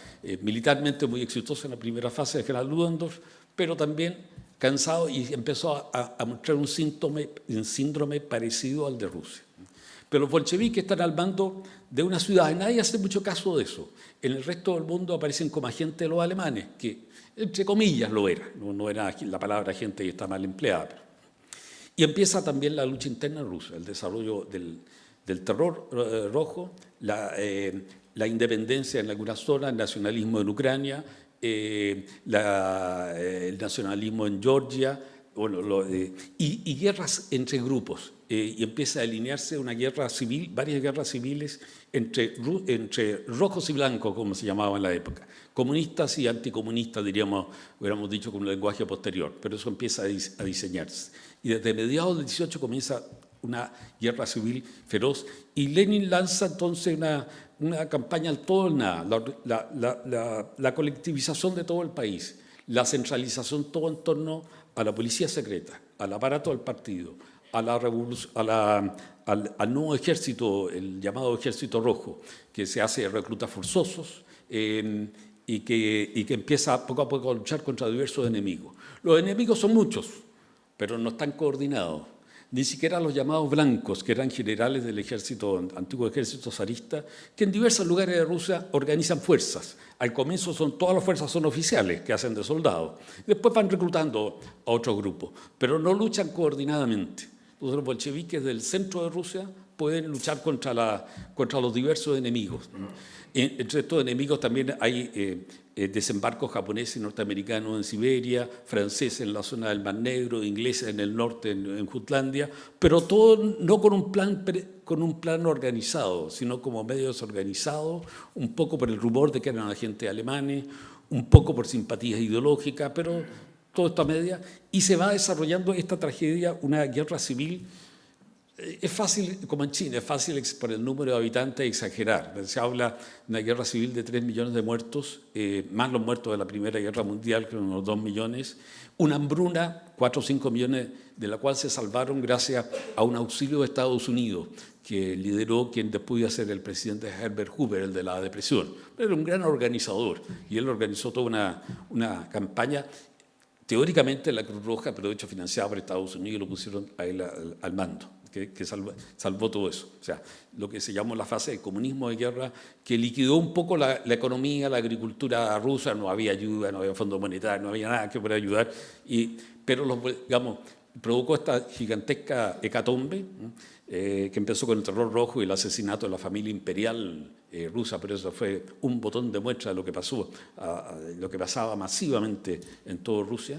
militarmente muy exitosa en la primera fase de General Ludendorff, pero también cansado y empezó a mostrar un síndrome parecido al de Rusia. Pero los bolcheviques están al mando de una ciudad y nadie hace mucho caso de eso. En el resto del mundo aparecen como agentes de los alemanes, que entre comillas lo era. No era la palabra agente y está mal empleada. Y empieza también la lucha interna rusa, el desarrollo del terror rojo, la independencia en algunas zonas, el nacionalismo en Ucrania, el nacionalismo en Georgia, bueno, y guerras entre grupos. Y empieza a alinearse una guerra civil, varias guerras civiles entre rojos y blancos, como se llamaba en la época. Comunistas y anticomunistas, hubiéramos dicho con un lenguaje posterior, pero eso empieza a diseñarse. Y desde mediados del 18 comienza una guerra civil feroz y Lenin lanza entonces una campaña al todo o nada, la colectivización de todo el país, la centralización todo en torno a la policía secreta, al aparato del partido, al nuevo ejército, el llamado Ejército Rojo, que se hace de reclutas forzosos y que empieza poco a poco a luchar contra diversos enemigos. Los enemigos son muchos, pero no están coordinados. Ni siquiera los llamados blancos, que eran generales del antiguo ejército zarista, que en diversos lugares de Rusia organizan fuerzas. Al comienzo todas las fuerzas son oficiales, que hacen de soldados. Después van reclutando a otros grupos, pero no luchan coordinadamente. Entonces los bolcheviques del centro de Rusia pueden luchar contra los diversos enemigos. Entre estos enemigos también hay desembarcos japoneses y norteamericanos en Siberia, franceses en la zona del Mar Negro, ingleses en el norte, en Jutlandia, pero todo no con un plan organizado, sino como medio desorganizado, un poco por el rumor de que eran agentes alemanes, un poco por simpatías ideológicas, pero todo está media, y se va desarrollando esta tragedia, una guerra civil. Es fácil, como en China, es fácil por el número de habitantes exagerar. Se habla de una guerra civil de 3 millones de muertos, más los muertos de la Primera Guerra Mundial, que eran unos 2 millones. Una hambruna, 4 o 5 millones, de la cual se salvaron gracias a un auxilio de Estados Unidos, que lideró quien después iba a ser el presidente Herbert Hoover, el de la depresión. Era un gran organizador y él organizó toda una campaña. Teóricamente la Cruz Roja, pero de hecho financiada por Estados Unidos, y lo pusieron a él al mando, que salvó todo eso. O sea, lo que se llamó la fase de comunismo de guerra, que liquidó un poco la economía, la agricultura rusa. No había ayuda, no había fondo monetario, no había nada que pudiera ayudar, pero provocó esta gigantesca hecatombe, que empezó con el terror rojo y el asesinato de la familia imperial rusa, pero eso fue un botón de muestra de lo que pasó, lo que pasaba masivamente en toda Rusia,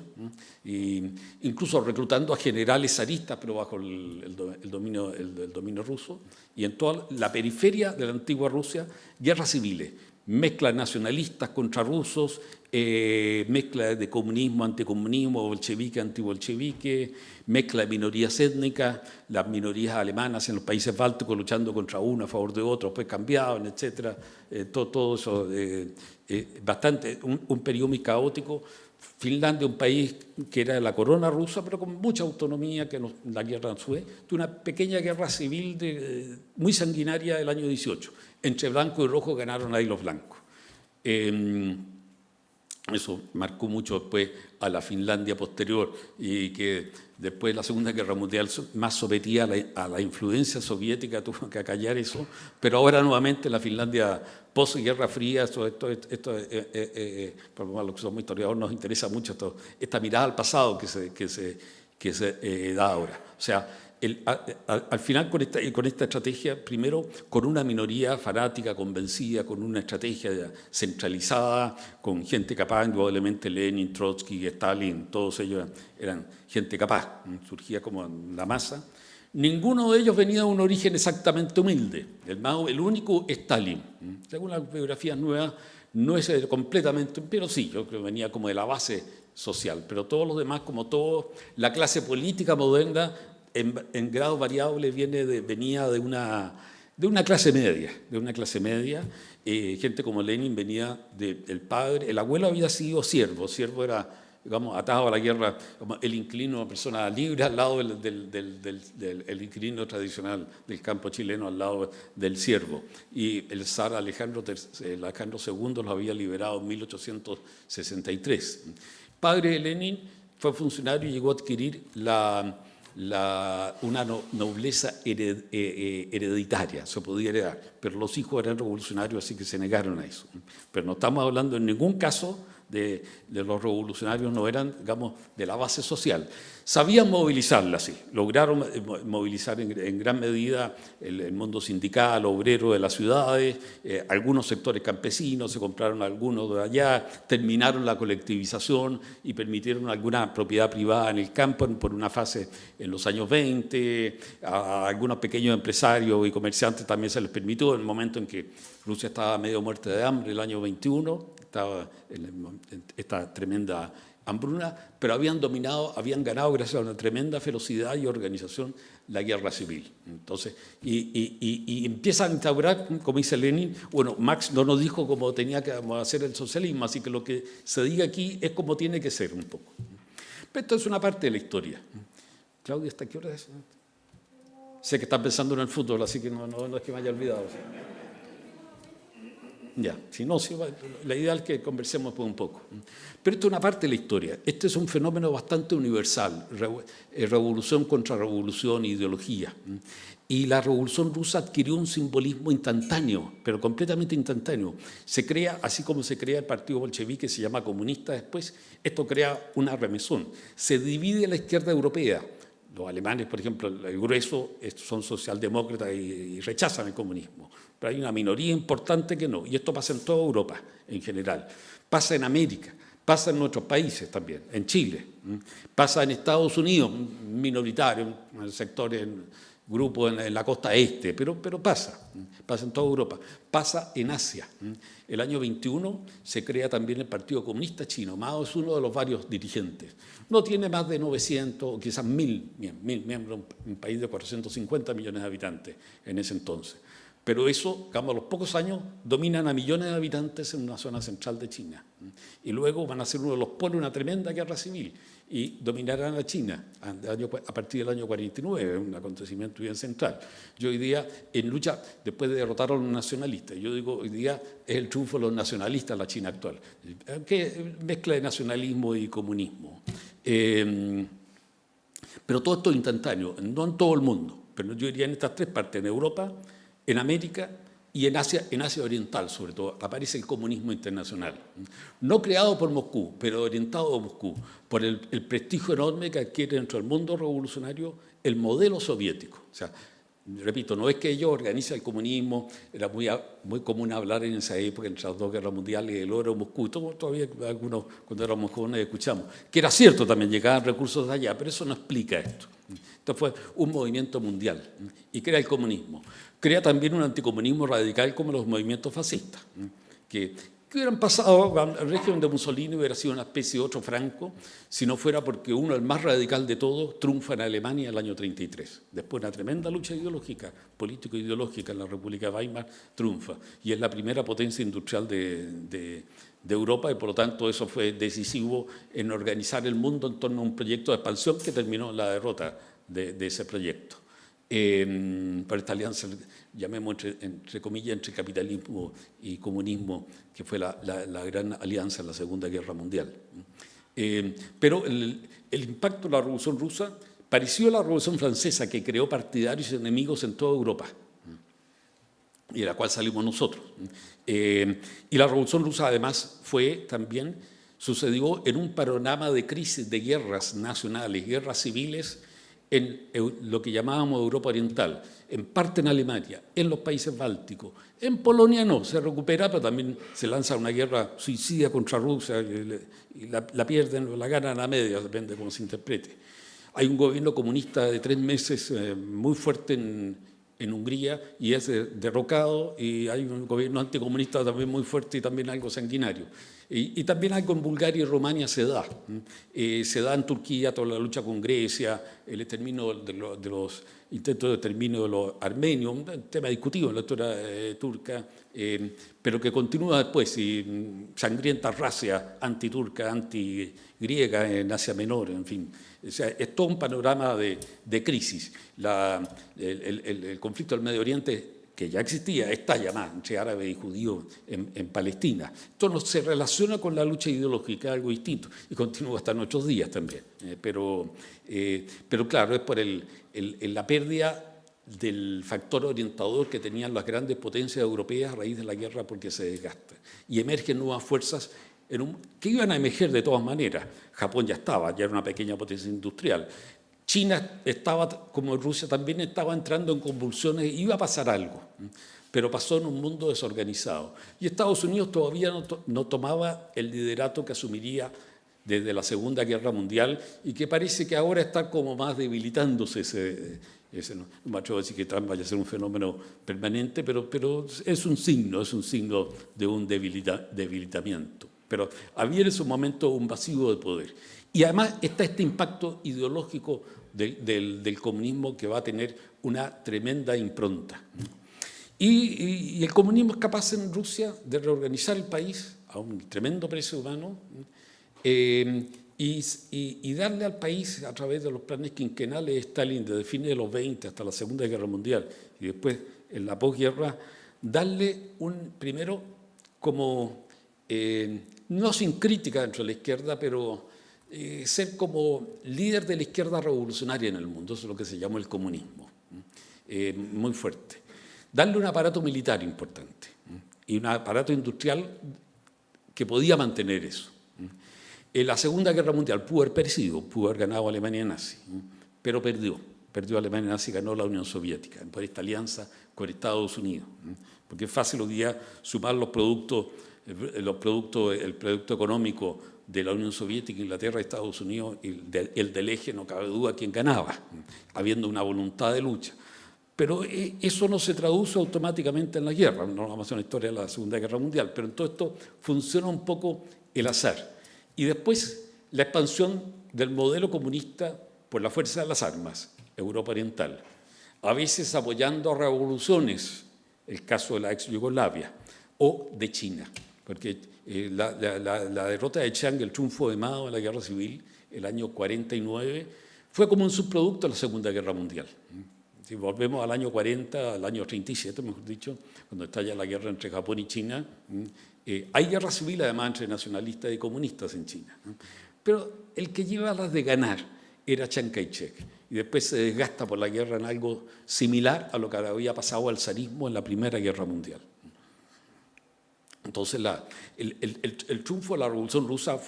y incluso reclutando a generales zaristas, pero bajo el dominio ruso, y en toda la periferia de la antigua Rusia, guerras civiles, mezcla nacionalistas contra rusos, mezcla de comunismo, anticomunismo, bolchevique, antibolchevique, mezcla de minorías étnicas, las minorías alemanas en los países bálticos luchando contra uno a favor de otro, después cambiaban, etc. Todo eso, bastante, un periodo muy caótico. Finlandia, un país que era de la corona rusa, pero con mucha autonomía, que la guerra en Suez, tuvo una pequeña guerra civil muy sanguinaria del año 18. Entre blanco y rojo ganaron ahí los blancos. Eso marcó mucho después a la Finlandia posterior, y que después de la Segunda Guerra Mundial más sometía a la influencia soviética, tuvo que acallar eso, pero ahora nuevamente la Finlandia post-Guerra Fría, por lo que somos historiadores nos interesa mucho esta mirada al pasado que se da ahora. O sea, al final con esta estrategia, primero con una minoría fanática, convencida, con una estrategia centralizada, con gente capaz, indudablemente Lenin, Trotsky, Stalin, todos ellos eran gente capaz, surgía como en la masa. Ninguno de ellos venía de un origen exactamente humilde. El único es Stalin. Según las biografías nuevas, no es completamente, pero sí, yo creo que venía como de la base social. Pero todos los demás, como todo, la clase política moderna, en grado variable venía de una clase media, gente como Lenin venía del padre, el abuelo había sido siervo era, digamos, atado a la guerra, como el inquilino, una persona libre al lado del inquilino tradicional del campo chileno, al lado del siervo, y el zar Alejandro II lo había liberado en 1863. Padre de Lenin, fue funcionario y llegó a adquirir una nobleza hereditaria, se podía heredar, pero los hijos eran revolucionarios, así que se negaron a eso. Pero no estamos hablando en ningún caso de los revolucionarios, no eran, digamos, de la base social. Sabían movilizarla, sí, lograron movilizar en gran medida el mundo sindical, obrero de las ciudades, algunos sectores campesinos, se compraron algunos de allá, terminaron la colectivización y permitieron alguna propiedad privada en el campo por una fase en los años 20, a algunos pequeños empresarios y comerciantes también se les permitió en el momento en que Rusia estaba medio muerta de hambre, el año 21, estaba en esta tremenda hambruna, pero habían ganado gracias a una tremenda ferocidad y organización la guerra civil. Entonces, y empiezan a instaurar, como dice Lenin, bueno, Marx no nos dijo cómo tenía que hacer el socialismo, así que lo que se diga aquí es como tiene que ser un poco. Pero esto es una parte de la historia. Claudia, ¿hasta qué hora es? Sé que están pensando en el fútbol, así que no es que me haya olvidado. Ya, si no, la idea es que conversemos un poco. Pero esto es una parte de la historia. Este es un fenómeno bastante universal, revolución contra revolución, ideología. Y la Revolución Rusa adquirió un simbolismo instantáneo, pero completamente instantáneo. Se crea, así como se crea el partido bolchevique, se llama comunista después, esto crea una remesón. Se divide la izquierda europea. Los alemanes, por ejemplo, el grueso son socialdemócratas y rechazan el comunismo. Pero hay una minoría importante que no. Y esto pasa en toda Europa en general. Pasa en América, pasa en nuestros países también, en Chile. Pasa en Estados Unidos, minoritario, en sectores, grupos en la costa este, pero pasa en toda Europa. Pasa en Asia. El año 21 se crea también el Partido Comunista Chino. Mao es uno de los varios dirigentes. No tiene más de 900 o quizás 1.000 miembros, un país de 450 millones de habitantes en ese entonces. Pero eso, digamos, a los pocos años, dominan a millones de habitantes en una zona central de China. Y luego van a ser uno de los polos de una tremenda guerra civil y dominarán a China a partir del año 49, un acontecimiento bien central. Yo hoy día, en lucha, después de derrotar a los nacionalistas, yo digo, hoy día es el triunfo de los nacionalistas en la China actual. ¿Qué mezcla de nacionalismo y comunismo? Pero todo esto es instantáneo, no en todo el mundo, pero yo diría en estas tres partes, en Europa, en América y en Asia Oriental, sobre todo, aparece el comunismo internacional. No creado por Moscú, pero orientado a Moscú, por el prestigio enorme que adquiere dentro del mundo revolucionario el modelo soviético. O sea, repito, no es que ellos organizan el comunismo, era muy común hablar en esa época, entre las dos guerras mundiales, el oro Moscú, todavía algunos cuando éramos jóvenes escuchamos, que era cierto también, llegaban recursos de allá, pero eso no explica esto. Esto fue un movimiento mundial y crea el comunismo. Crea también un anticomunismo radical como los movimientos fascistas, que hubieran pasado, el régimen de Mussolini hubiera sido una especie de otro Franco, si no fuera porque uno, el más radical de todos, triunfa en Alemania en el año 33. Después de una tremenda lucha ideológica, político-ideológica en la República de Weimar, triunfa. Y es la primera potencia industrial de Europa y por lo tanto eso fue decisivo en organizar el mundo en torno a un proyecto de expansión que terminó en la derrota de ese proyecto. Por esta alianza, llamemos entre comillas, entre capitalismo y comunismo, que fue la gran alianza en la Segunda Guerra Mundial. Pero el impacto de la Revolución Rusa pareció a la Revolución Francesa, que creó partidarios y enemigos en toda Europa, y de la cual salimos nosotros. Y la Revolución Rusa, además, sucedió en un panorama de crisis, de guerras nacionales, guerras civiles, en lo que llamábamos Europa Oriental, en parte en Alemania, en los países bálticos. En Polonia no, se recupera, pero también se lanza una guerra suicida contra Rusia y la pierden o la ganan a media, depende de cómo se interprete. Hay un gobierno comunista de 3 meses muy fuerte en Hungría y es derrocado, y hay un gobierno anticomunista también muy fuerte y también algo sanguinario. Y también algo en Bulgaria y Rumania se da. Se da en Turquía toda la lucha con Grecia, el exterminio de los intentos de exterminio de los armenios, un tema discutido en la historia turca, pero que continúa después, y sangrienta racia antiturca, antigriega en Asia Menor, en fin. O sea, es todo un panorama de crisis. El conflicto del Medio Oriente que ya existía, esta llamada entre árabes y judíos en Palestina. Esto no se relaciona con la lucha ideológica, algo distinto, y continúa hasta nuestros días también. Pero claro, es por la pérdida del factor orientador que tenían las grandes potencias europeas a raíz de la guerra, porque se desgasta. Y emergen nuevas fuerzas que iban a emerger de todas maneras. Japón ya era una pequeña potencia industrial. China estaba, como Rusia, también estaba entrando en convulsiones, iba a pasar algo, pero pasó en un mundo desorganizado. Y Estados Unidos todavía no tomaba el liderato que asumiría desde la Segunda Guerra Mundial y que parece que ahora está como más debilitándose no me atrevo a decir que Trump vaya a ser un fenómeno permanente, pero es un signo de un debilitamiento. Pero había en ese momento un vacío de poder. Y además está este impacto ideológico del comunismo que va a tener una tremenda impronta. Y el comunismo es capaz en Rusia de reorganizar el país a un tremendo precio humano y darle al país, a través de los planes quinquenales de Stalin desde fines de los 20 hasta la Segunda Guerra Mundial y después en la posguerra, darle primero como, no sin crítica dentro de la izquierda, pero ser como líder de la izquierda revolucionaria en el mundo. Eso es lo que se llamó el comunismo, muy fuerte. Darle un aparato militar importante y un aparato industrial que podía mantener eso. En la Segunda Guerra Mundial pudo haber ganado Alemania nazi, pero perdió Alemania nazi, ganó la Unión Soviética por esta alianza con Estados Unidos, porque es fácil hoy día sumar el producto económico de la Unión Soviética, Inglaterra, Estados Unidos, y el del eje, no cabe duda quién ganaba, habiendo una voluntad de lucha. Pero eso no se traduce automáticamente en la guerra, no vamos a hacer una historia de la Segunda Guerra Mundial, pero en todo esto funciona un poco el azar. Y después la expansión del modelo comunista por la fuerza de las armas, Europa Oriental, a veces apoyando revoluciones, el caso de la ex Yugoslavia, o de China, porque la derrota de Chiang, el triunfo de Mao en la guerra civil, el año 49, fue como un subproducto de la Segunda Guerra Mundial. Si volvemos al año 40, al año 37, mejor dicho, cuando estalla la guerra entre Japón y China, hay guerra civil además entre nacionalistas y comunistas en China. Pero el que lleva las de ganar era Chiang Kai-shek. Y después se desgasta por la guerra en algo similar a lo que había pasado al zarismo en la Primera Guerra Mundial. Entonces el triunfo de la Revolución Rusa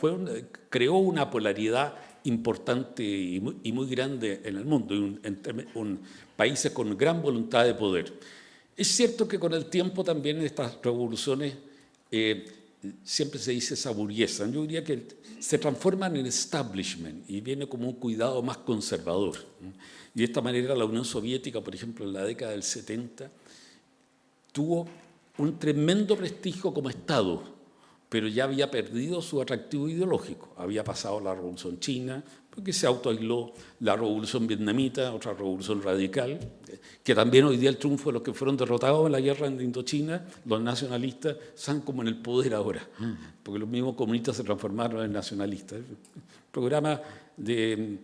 creó una polaridad importante y muy grande en el mundo, en países con gran voluntad de poder. Es cierto que con el tiempo también estas revoluciones siempre se dice se aburguesan. Yo diría que se transforman en establishment y viene como un cuidado más conservador. Y de esta manera la Unión Soviética, por ejemplo, en la década del 70, tuvo un tremendo prestigio como Estado, pero ya había perdido su atractivo ideológico. Había pasado la Revolución China, porque se autoaisló, la Revolución Vietnamita, otra revolución radical, que también hoy día el triunfo de los que fueron derrotados en la guerra en Indochina, los nacionalistas, están como en el poder ahora, porque los mismos comunistas se transformaron en nacionalistas. El programa de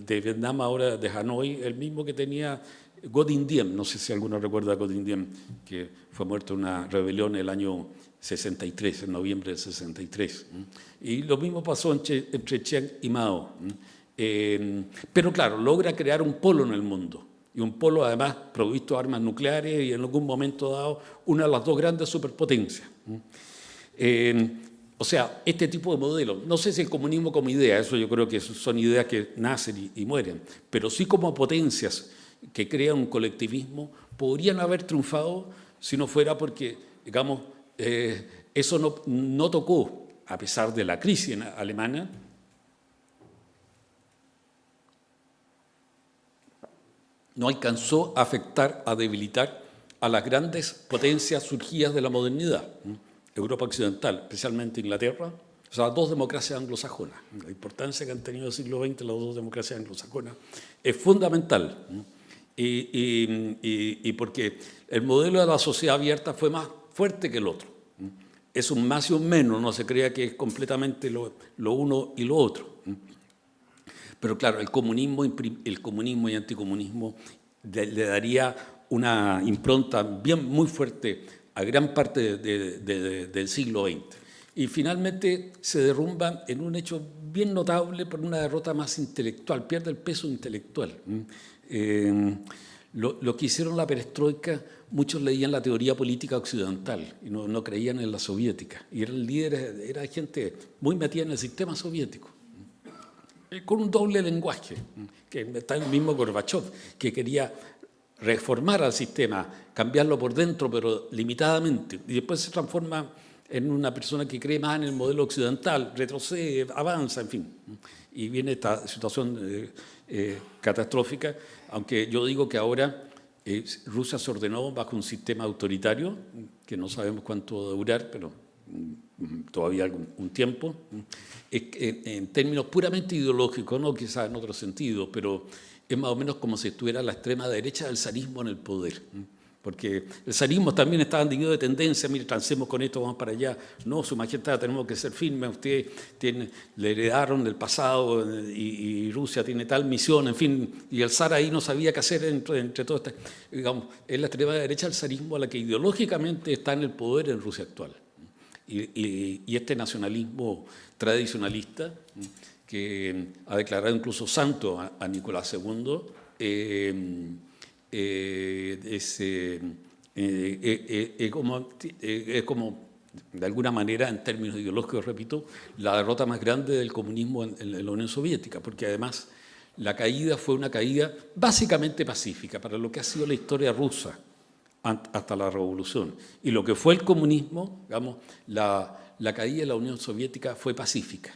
Vietnam ahora, de Hanoi, el mismo que tenía Ngo Dinh Diem, no sé si alguno recuerda a Ngo Dinh Diem, que fue muerto en una rebelión el año 63, en noviembre del 63. Y lo mismo pasó entre Chiang y Mao. Pero claro, logra crear un polo en el mundo, y un polo además provisto de armas nucleares y en algún momento dado una de las dos grandes superpotencias. O sea, este tipo de modelos, no sé si el comunismo como idea, eso yo creo que son ideas que nacen y mueren, pero sí como potencias que crean un colectivismo, podrían haber triunfado si no fuera porque, digamos, eso no tocó, a pesar de la crisis alemana, no alcanzó a afectar, a debilitar a las grandes potencias surgidas de la modernidad, Europa Occidental, especialmente Inglaterra, o sea, las dos democracias anglosajonas. La importancia que han tenido en el siglo XX las dos democracias anglosajonas es fundamental. Y porque el modelo de la sociedad abierta fue más fuerte que el otro. Es un más y un menos, no se crea que es completamente lo uno y lo otro. Pero claro, el comunismo y anticomunismo le daría una impronta muy fuerte a gran parte del siglo XX. Y finalmente se derrumba en un hecho bien notable por una derrota más intelectual, pierde el peso intelectual. Lo que hicieron la perestroika, muchos leían la teoría política occidental y no creían en la soviética. Y eran líderes, era gente muy metida en el sistema soviético, con un doble lenguaje, que está el mismo Gorbachev, que quería reformar al sistema, cambiarlo por dentro, pero limitadamente. Y después se transforma en una persona que cree más en el modelo occidental, retrocede, avanza, en fin. Y viene esta situación catastrófica, aunque yo digo que ahora Rusia se ordenó bajo un sistema autoritario, que no sabemos cuánto va a durar, pero todavía un tiempo, en términos puramente ideológicos, no quizás en otro sentido, pero es más o menos como si estuviera la extrema derecha del zarismo en el poder. Porque el zarismo también estaba digno de tendencia, mire, transemos con esto, vamos para allá. No, su majestad, tenemos que ser firmes, usted le heredaron del pasado y Rusia tiene tal misión, en fin, y el zar ahí no sabía qué hacer entre todo esto. Digamos, es la extrema derecha del zarismo a la que ideológicamente está en el poder en Rusia actual. Y este nacionalismo tradicionalista, que ha declarado incluso santo a Nicolás II, es como, de alguna manera, en términos ideológicos, repito, la derrota más grande del comunismo en la Unión Soviética, porque además la caída fue una caída básicamente pacífica para lo que ha sido la historia rusa hasta la revolución. Y lo que fue el comunismo, digamos, la caída de la Unión Soviética fue pacífica.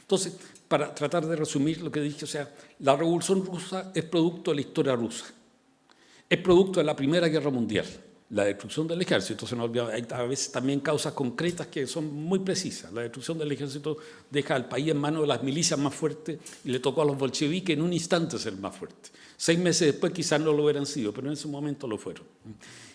Entonces, para tratar de resumir lo que dije, o sea, la revolución rusa es producto de la historia rusa. Es producto de la Primera Guerra Mundial, la destrucción del ejército. Se nos olvida, hay a veces también causas concretas que son muy precisas. La destrucción del ejército deja al país en manos de las milicias más fuertes y le tocó a los bolcheviques en un instante ser más fuertes. 6 meses después quizás no lo hubieran sido, pero en ese momento lo fueron.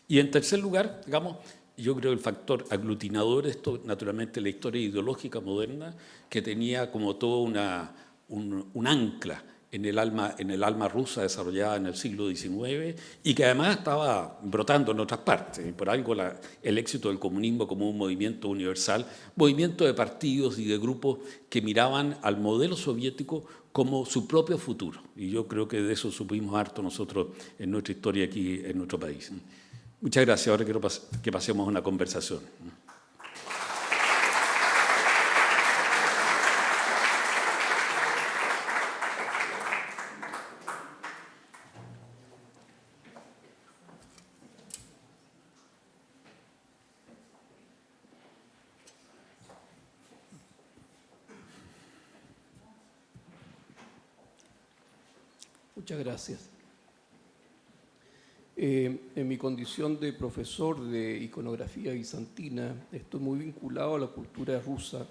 Y en tercer lugar, digamos, yo creo el factor aglutinador de esto, naturalmente la historia ideológica moderna, que tenía como todo un ancla en el alma rusa desarrollada en el siglo XIX y que además estaba brotando en otras partes. Y por algo el éxito del comunismo como un movimiento universal, movimiento de partidos y de grupos que miraban al modelo soviético como su propio futuro. Y yo creo que de eso supimos harto nosotros en nuestra historia aquí en nuestro país. Muchas gracias. Ahora quiero que pasemos a una conversación. Muchas gracias. En mi condición de profesor de iconografía bizantina, estoy muy vinculado a la cultura rusa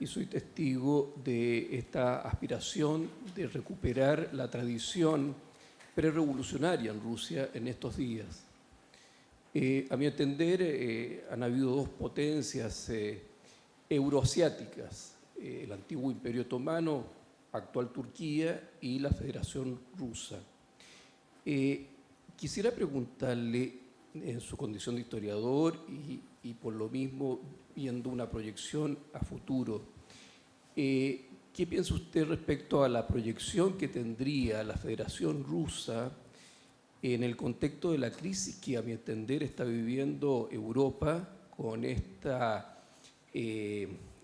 y soy testigo de esta aspiración de recuperar la tradición prerevolucionaria en Rusia en estos días. A mi entender, han habido dos potencias euroasiáticas, el antiguo Imperio Otomano, actual Turquía, y la Federación Rusa. Quisiera preguntarle, en su condición de historiador y por lo mismo viendo una proyección a futuro, ¿qué piensa usted respecto a la proyección que tendría la Federación Rusa en el contexto de la crisis que, a mi entender, está viviendo Europa con esta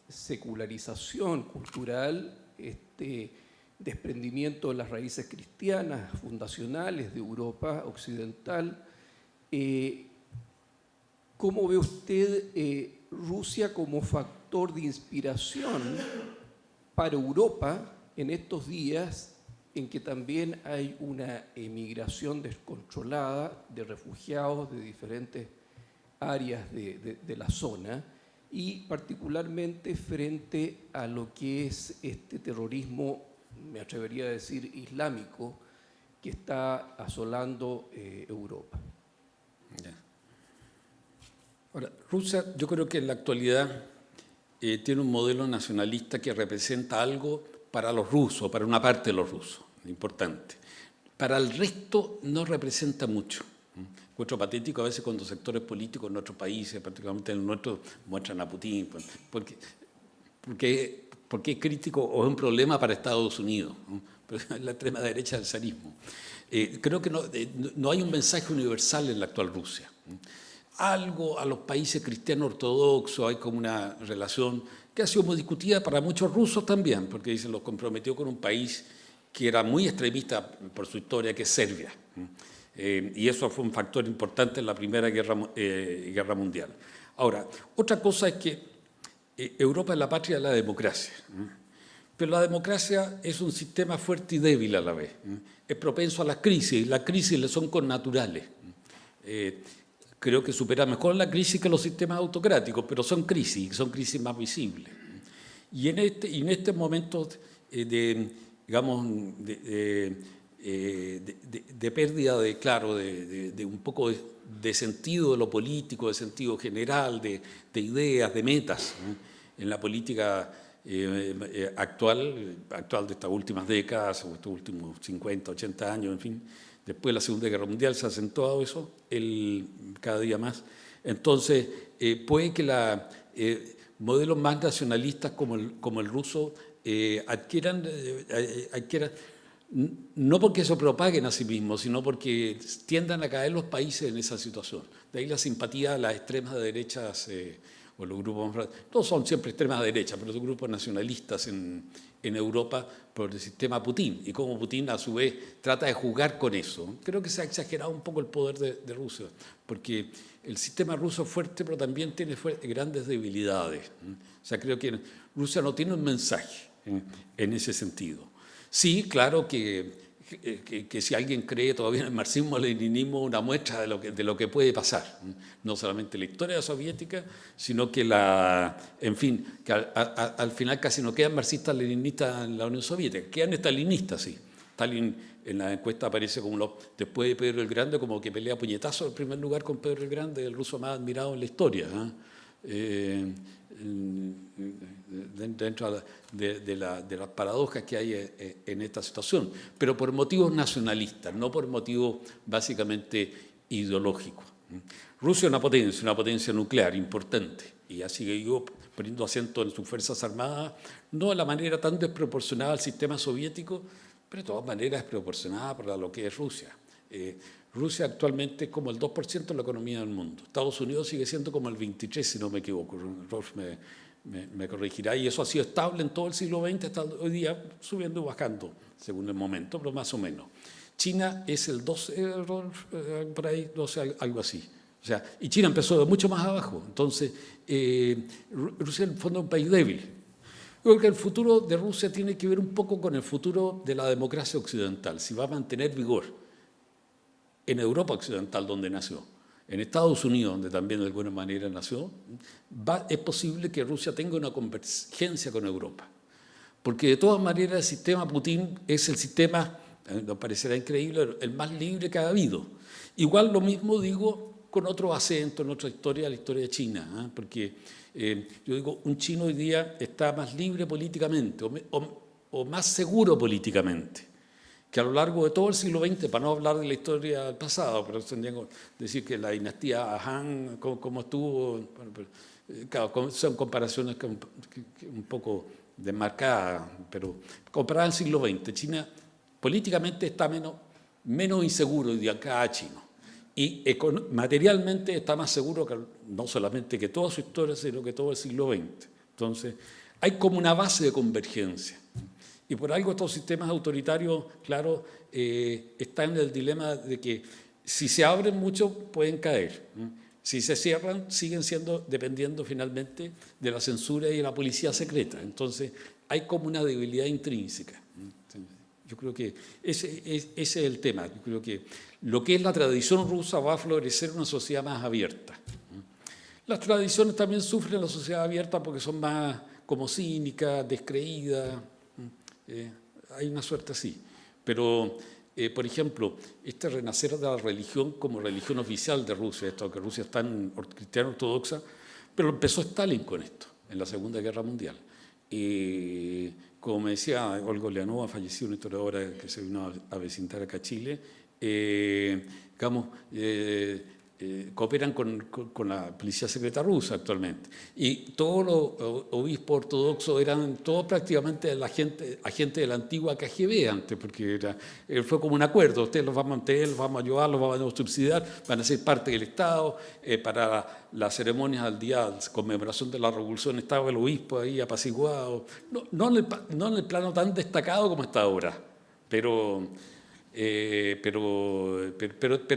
secularización cultural, este desprendimiento de las raíces cristianas fundacionales de Europa occidental? ¿Cómo ve usted Rusia como factor de inspiración para Europa en estos días en que también hay una emigración descontrolada de refugiados de diferentes áreas de la zona, y particularmente frente a lo que es este terrorismo, me atrevería a decir, islámico, que está asolando Europa? Ahora, Rusia, yo creo que en la actualidad tiene un modelo nacionalista que representa algo para los rusos, para una parte de los rusos, importante. para el resto no representa mucho. Encuentro patético a veces cuando sectores políticos en otros países, particularmente en el nuestro, muestran a Putin, porque es crítico o es un problema para Estados Unidos, ¿no? Pero es la extrema derecha del zarismo. Creo que no hay un mensaje universal en la actual Rusia. Algo a los países cristianos ortodoxos, hay como una relación que ha sido muy discutida para muchos rusos también, porque dicen los comprometió con un país que era muy extremista por su historia, que es Serbia. Y eso fue un factor importante en la Primera Guerra Mundial. Ahora, otra cosa es que Europa es la patria de la democracia, pero la democracia es un sistema fuerte y débil a la vez. Es propenso a las crisis le son connaturales. Creo que supera mejor la crisis que los sistemas autocráticos, pero son crisis más visibles. Y en este momento digamos, de pérdida de un poco de sentido de lo político, de sentido general, de ideas, de metas, ¿no? En la política actual de estas últimas décadas, o estos últimos 50, 80 años, en fin, después de la Segunda Guerra Mundial se ha acentuado eso cada día más. Entonces, puede que modelos más nacionalistas como el ruso adquieran, no porque se propaguen a sí mismos, sino porque tiendan a caer los países en esa situación. De ahí la simpatía a las extremas derechas, o los grupos, no son siempre extremas derechas, pero son grupos nacionalistas en Europa por el sistema Putin, y como Putin a su vez trata de jugar con eso. Creo que se ha exagerado un poco el poder de Rusia, porque el sistema ruso es fuerte, pero también tiene grandes debilidades. O sea, creo que Rusia no tiene un mensaje en ese sentido. Sí, claro que si alguien cree todavía en el marxismo-leninismo, una muestra de lo que puede pasar. No solamente la historia soviética, sino que en fin, que al final casi no quedan marxistas-leninistas en la Unión Soviética, quedan estalinistas, sí. Stalin en la encuesta aparece como después de Pedro el Grande, como que pelea puñetazo en primer lugar con Pedro el Grande, el ruso más admirado en la historia, dentro de las paradojas que hay en esta situación, pero por motivos nacionalistas, no por motivos básicamente ideológicos. Rusia es una potencia nuclear importante, y así que yo poniendo acento en sus fuerzas armadas, no de la manera tan desproporcionada al sistema soviético, pero de todas maneras es proporcionada para lo que es Rusia. Rusia actualmente es como el 2% de la economía del mundo. Estados Unidos sigue siendo como el 23%, si no me equivoco. Rolf me corregirá. Y eso ha sido estable en todo el siglo XX, hasta hoy día subiendo y bajando, según el momento, pero más o menos. China es el 12%, Rolf, por ahí, 12%, algo así. O sea, y China empezó de mucho más abajo. Entonces, Rusia en el fondo es un país débil. Yo creo que el futuro de Rusia tiene que ver un poco con el futuro de la democracia occidental, si va a mantener vigor en Europa occidental, donde nació, en Estados Unidos, donde también de alguna manera nació, es posible que Rusia tenga una convergencia con Europa. Porque de todas maneras el sistema Putin es el sistema, nos parecerá increíble, el más libre que ha habido. Igual lo mismo digo con otros acentos en otra historia, la historia de China, porque yo digo, un chino hoy día está más libre políticamente o más seguro políticamente que a lo largo de todo el siglo XX, para no hablar de la historia del pasado, pero tendría que decir que la dinastía Han, cómo estuvo, bueno, claro, son comparaciones que un poco desmarcadas, pero comparada al siglo XX, China políticamente está menos inseguro hoy día cada chino, y materialmente está más seguro que, no solamente que toda su historia, sino que todo el siglo XX. Entonces, hay como una base de convergencia. Y por algo estos sistemas autoritarios, claro, están en el dilema de que si se abren mucho pueden caer. Si se cierran, siguen dependiendo finalmente de la censura y de la policía secreta. Entonces, hay como una debilidad intrínseca. Yo creo que ese es el tema. Yo creo que lo que es la tradición rusa va a florecer en una sociedad más abierta. Las tradiciones también sufren la sociedad abierta porque son más como cínicas, descreídas. Hay una suerte así, pero por ejemplo, este renacer de la religión como religión oficial de Rusia, esto que Rusia es tan cristiana ortodoxa, pero empezó Stalin con esto en la Segunda Guerra Mundial, Como me decía Olga Leanova, falleció una historiadora que se vino a vecintar acá a Chile, digamos, cooperan con la policía secreta rusa actualmente. Y todos los obispos ortodoxos eran todos prácticamente agentes de la antigua KGB antes, porque fue como un acuerdo: ustedes los vamos a mantener, los vamos a ayudar, los vamos a subsidiar, van a ser parte del Estado. Para las ceremonias al día de conmemoración de la Revolución estaba el obispo ahí apaciguado, no en el plano tan destacado como está ahora, pero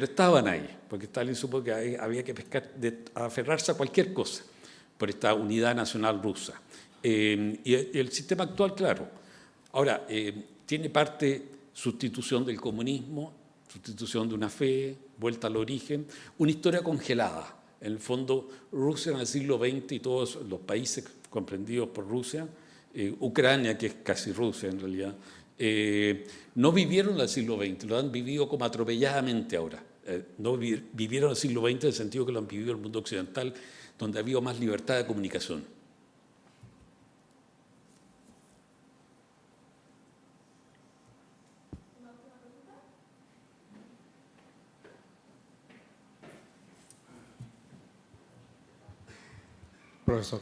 estaban ahí, porque Stalin supo que había que aferrarse a cualquier cosa por esta unidad nacional rusa. Y el sistema actual, claro, ahora tiene parte sustitución del comunismo, sustitución de una fe, vuelta al origen, una historia congelada. En el fondo, Rusia en el siglo XX y todos los países comprendidos por Rusia, Ucrania, que es casi Rusia en realidad, no vivieron el siglo XX, lo han vivido como atropelladamente ahora. No vivieron el siglo XX en el sentido que lo han vivido el mundo occidental, donde ha habido más libertad de comunicación. Profesor,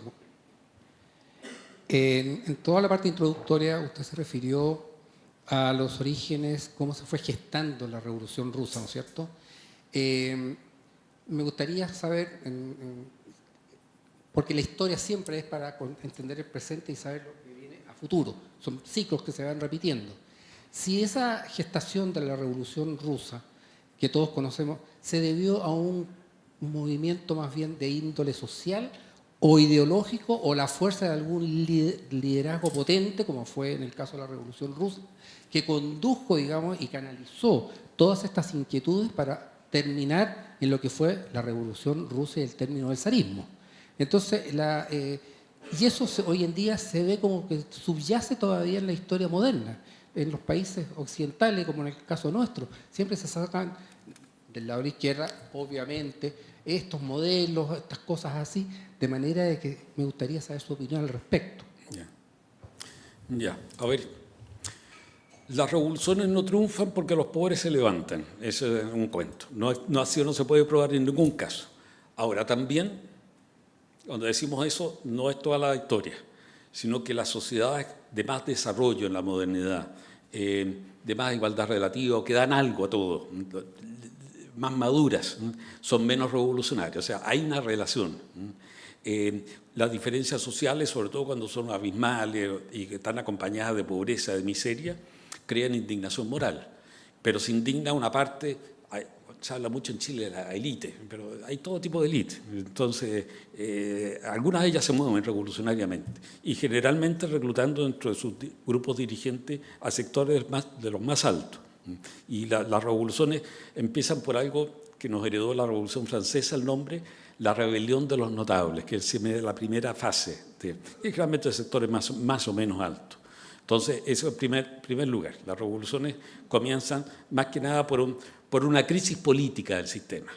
en toda la parte introductoria usted se refirió a los orígenes, cómo se fue gestando la Revolución Rusa, ¿no es cierto? Me gustaría saber, porque la historia siempre es para entender el presente y saber lo que viene a futuro, son ciclos que se van repitiendo. Si esa gestación de la Revolución Rusa, que todos conocemos, se debió a un movimiento más bien de índole social o ideológico, o la fuerza de algún liderazgo potente, como fue en el caso de la Revolución Rusa, que condujo, digamos, y canalizó todas estas inquietudes para terminar en lo que fue la Revolución Rusa y el término del zarismo. Entonces, y eso hoy en día se ve como que subyace todavía en la historia moderna. En los países occidentales, como en el caso nuestro, siempre se sacan del lado de la izquierda, obviamente, estos modelos, estas cosas así, de manera de que me gustaría saber su opinión al respecto. Ya, a ver, las revoluciones no triunfan porque los pobres se levantan, ese es un cuento, no así no se puede probar en ningún caso. Ahora también, cuando decimos eso, no es toda la historia, sino que las sociedades de más desarrollo en la modernidad, de más igualdad relativa, o que dan algo a todo, más maduras, son menos revolucionarias. O sea, hay una relación. Las diferencias sociales, sobre todo cuando son abismales y que están acompañadas de pobreza, de miseria, crean indignación moral. Pero se indigna una parte, se habla mucho en Chile de la élite, pero hay todo tipo de élite. Entonces, algunas de ellas se mueven revolucionariamente y generalmente reclutando dentro de sus grupos dirigentes a sectores de los más altos. Y las revoluciones empiezan por algo que nos heredó la Revolución Francesa, el nombre, la rebelión de los notables, que es la primera fase, y realmente de sectores más o menos altos. Entonces, eso es el primer lugar. Las revoluciones comienzan más que nada por una crisis política del sistema,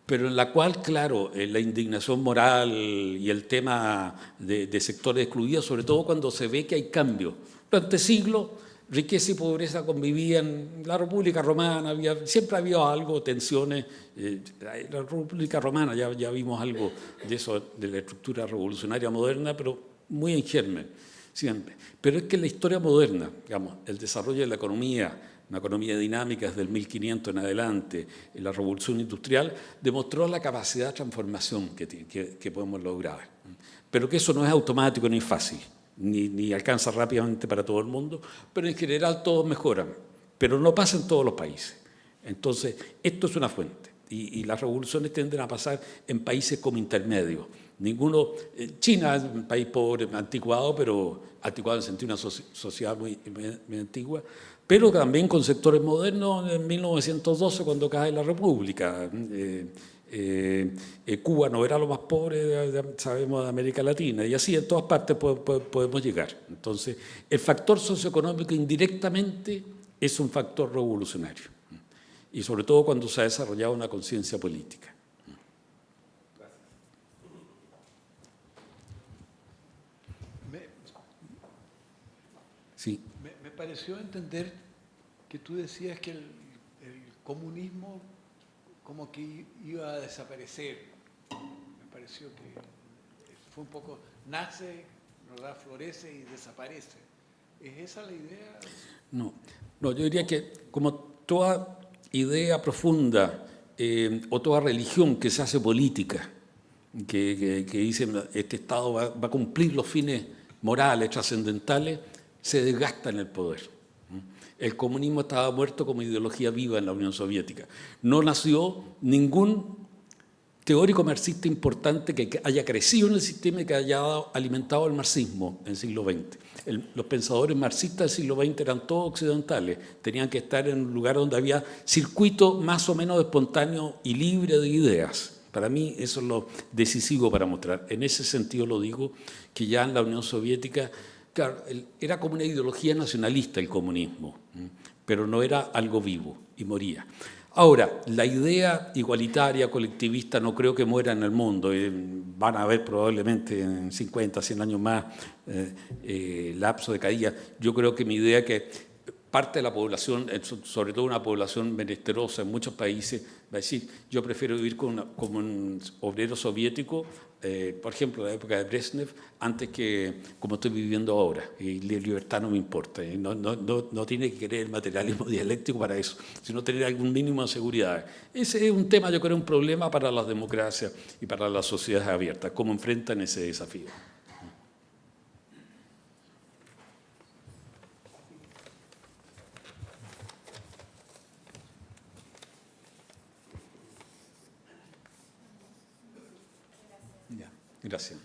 pero en la cual, claro, la indignación moral y el tema de sectores excluidos, sobre todo cuando se ve que hay cambio. Durante siglos, riqueza y pobreza convivían. La República Romana, siempre había algo, tensiones. La República Romana, ya vimos algo de eso, de la estructura revolucionaria moderna, pero muy en germen, siempre. Pero es que la historia moderna, digamos, el desarrollo de la economía, una economía dinámica desde el 1500 en adelante, en la revolución industrial, demostró la capacidad de transformación que podemos lograr. Pero que eso no es automático ni fácil. Ni alcanza rápidamente para todo el mundo, pero en general todos mejoran, pero no pasa en todos los países. Entonces, esto es una fuente, y las revoluciones tienden a pasar en países como intermedios. China es un país pobre, anticuado, pero anticuado en el sentido de una sociedad muy antigua, pero también con sectores modernos en 1912, cuando cae la República. Cuba no era lo más pobre, sabemos, de América Latina, y así en todas partes podemos llegar. Entonces, el factor socioeconómico indirectamente es un factor revolucionario, y sobre todo cuando se ha desarrollado una conciencia política. Sí. Me pareció entender que tú decías que el comunismo como que iba a desaparecer. Me pareció que fue un poco, nace, ¿verdad? Florece y desaparece. ¿Es esa la idea? No, yo diría que como toda idea profunda o toda religión que se hace política, que dice este Estado va a cumplir los fines morales, trascendentales, se desgasta en el poder. El comunismo estaba muerto como ideología viva en la Unión Soviética. No nació ningún teórico marxista importante que haya crecido en el sistema y que haya alimentado el marxismo en el siglo XX. Los pensadores marxistas del siglo XX eran todos occidentales, tenían que estar en un lugar donde había circuito más o menos espontáneo y libre de ideas. Para mí eso es lo decisivo para mostrar. En ese sentido lo digo, que ya en la Unión Soviética, claro, era como una ideología nacionalista el comunismo, pero no era algo vivo y moría. Ahora, la idea igualitaria, colectivista, no creo que muera en el mundo. Van a haber probablemente en 50, 100 años más lapso de caída. Yo creo que mi idea es que parte de la población, sobre todo una población menesterosa en muchos países, va a decir, yo prefiero vivir como un obrero soviético, por ejemplo, en la época de Brezhnev, antes que como estoy viviendo ahora. Y la libertad no me importa. No tiene que querer el materialismo dialéctico para eso, sino tener algún mínimo de seguridad. Ese es un tema, yo creo, un problema para las democracias y para las sociedades abiertas, cómo enfrentan ese desafío. Gracias.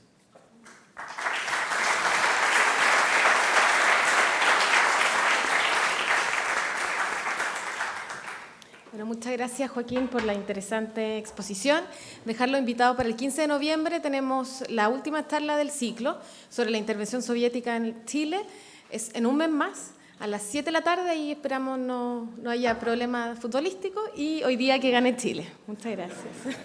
Bueno, muchas gracias, Joaquín, por la interesante exposición. Dejarlo invitado para el 15 de noviembre. Tenemos la última charla del ciclo sobre la intervención soviética en Chile. Es en un mes más, a las 7 de la tarde, y esperamos no haya problema futbolístico. Y hoy día que gane Chile. Muchas gracias.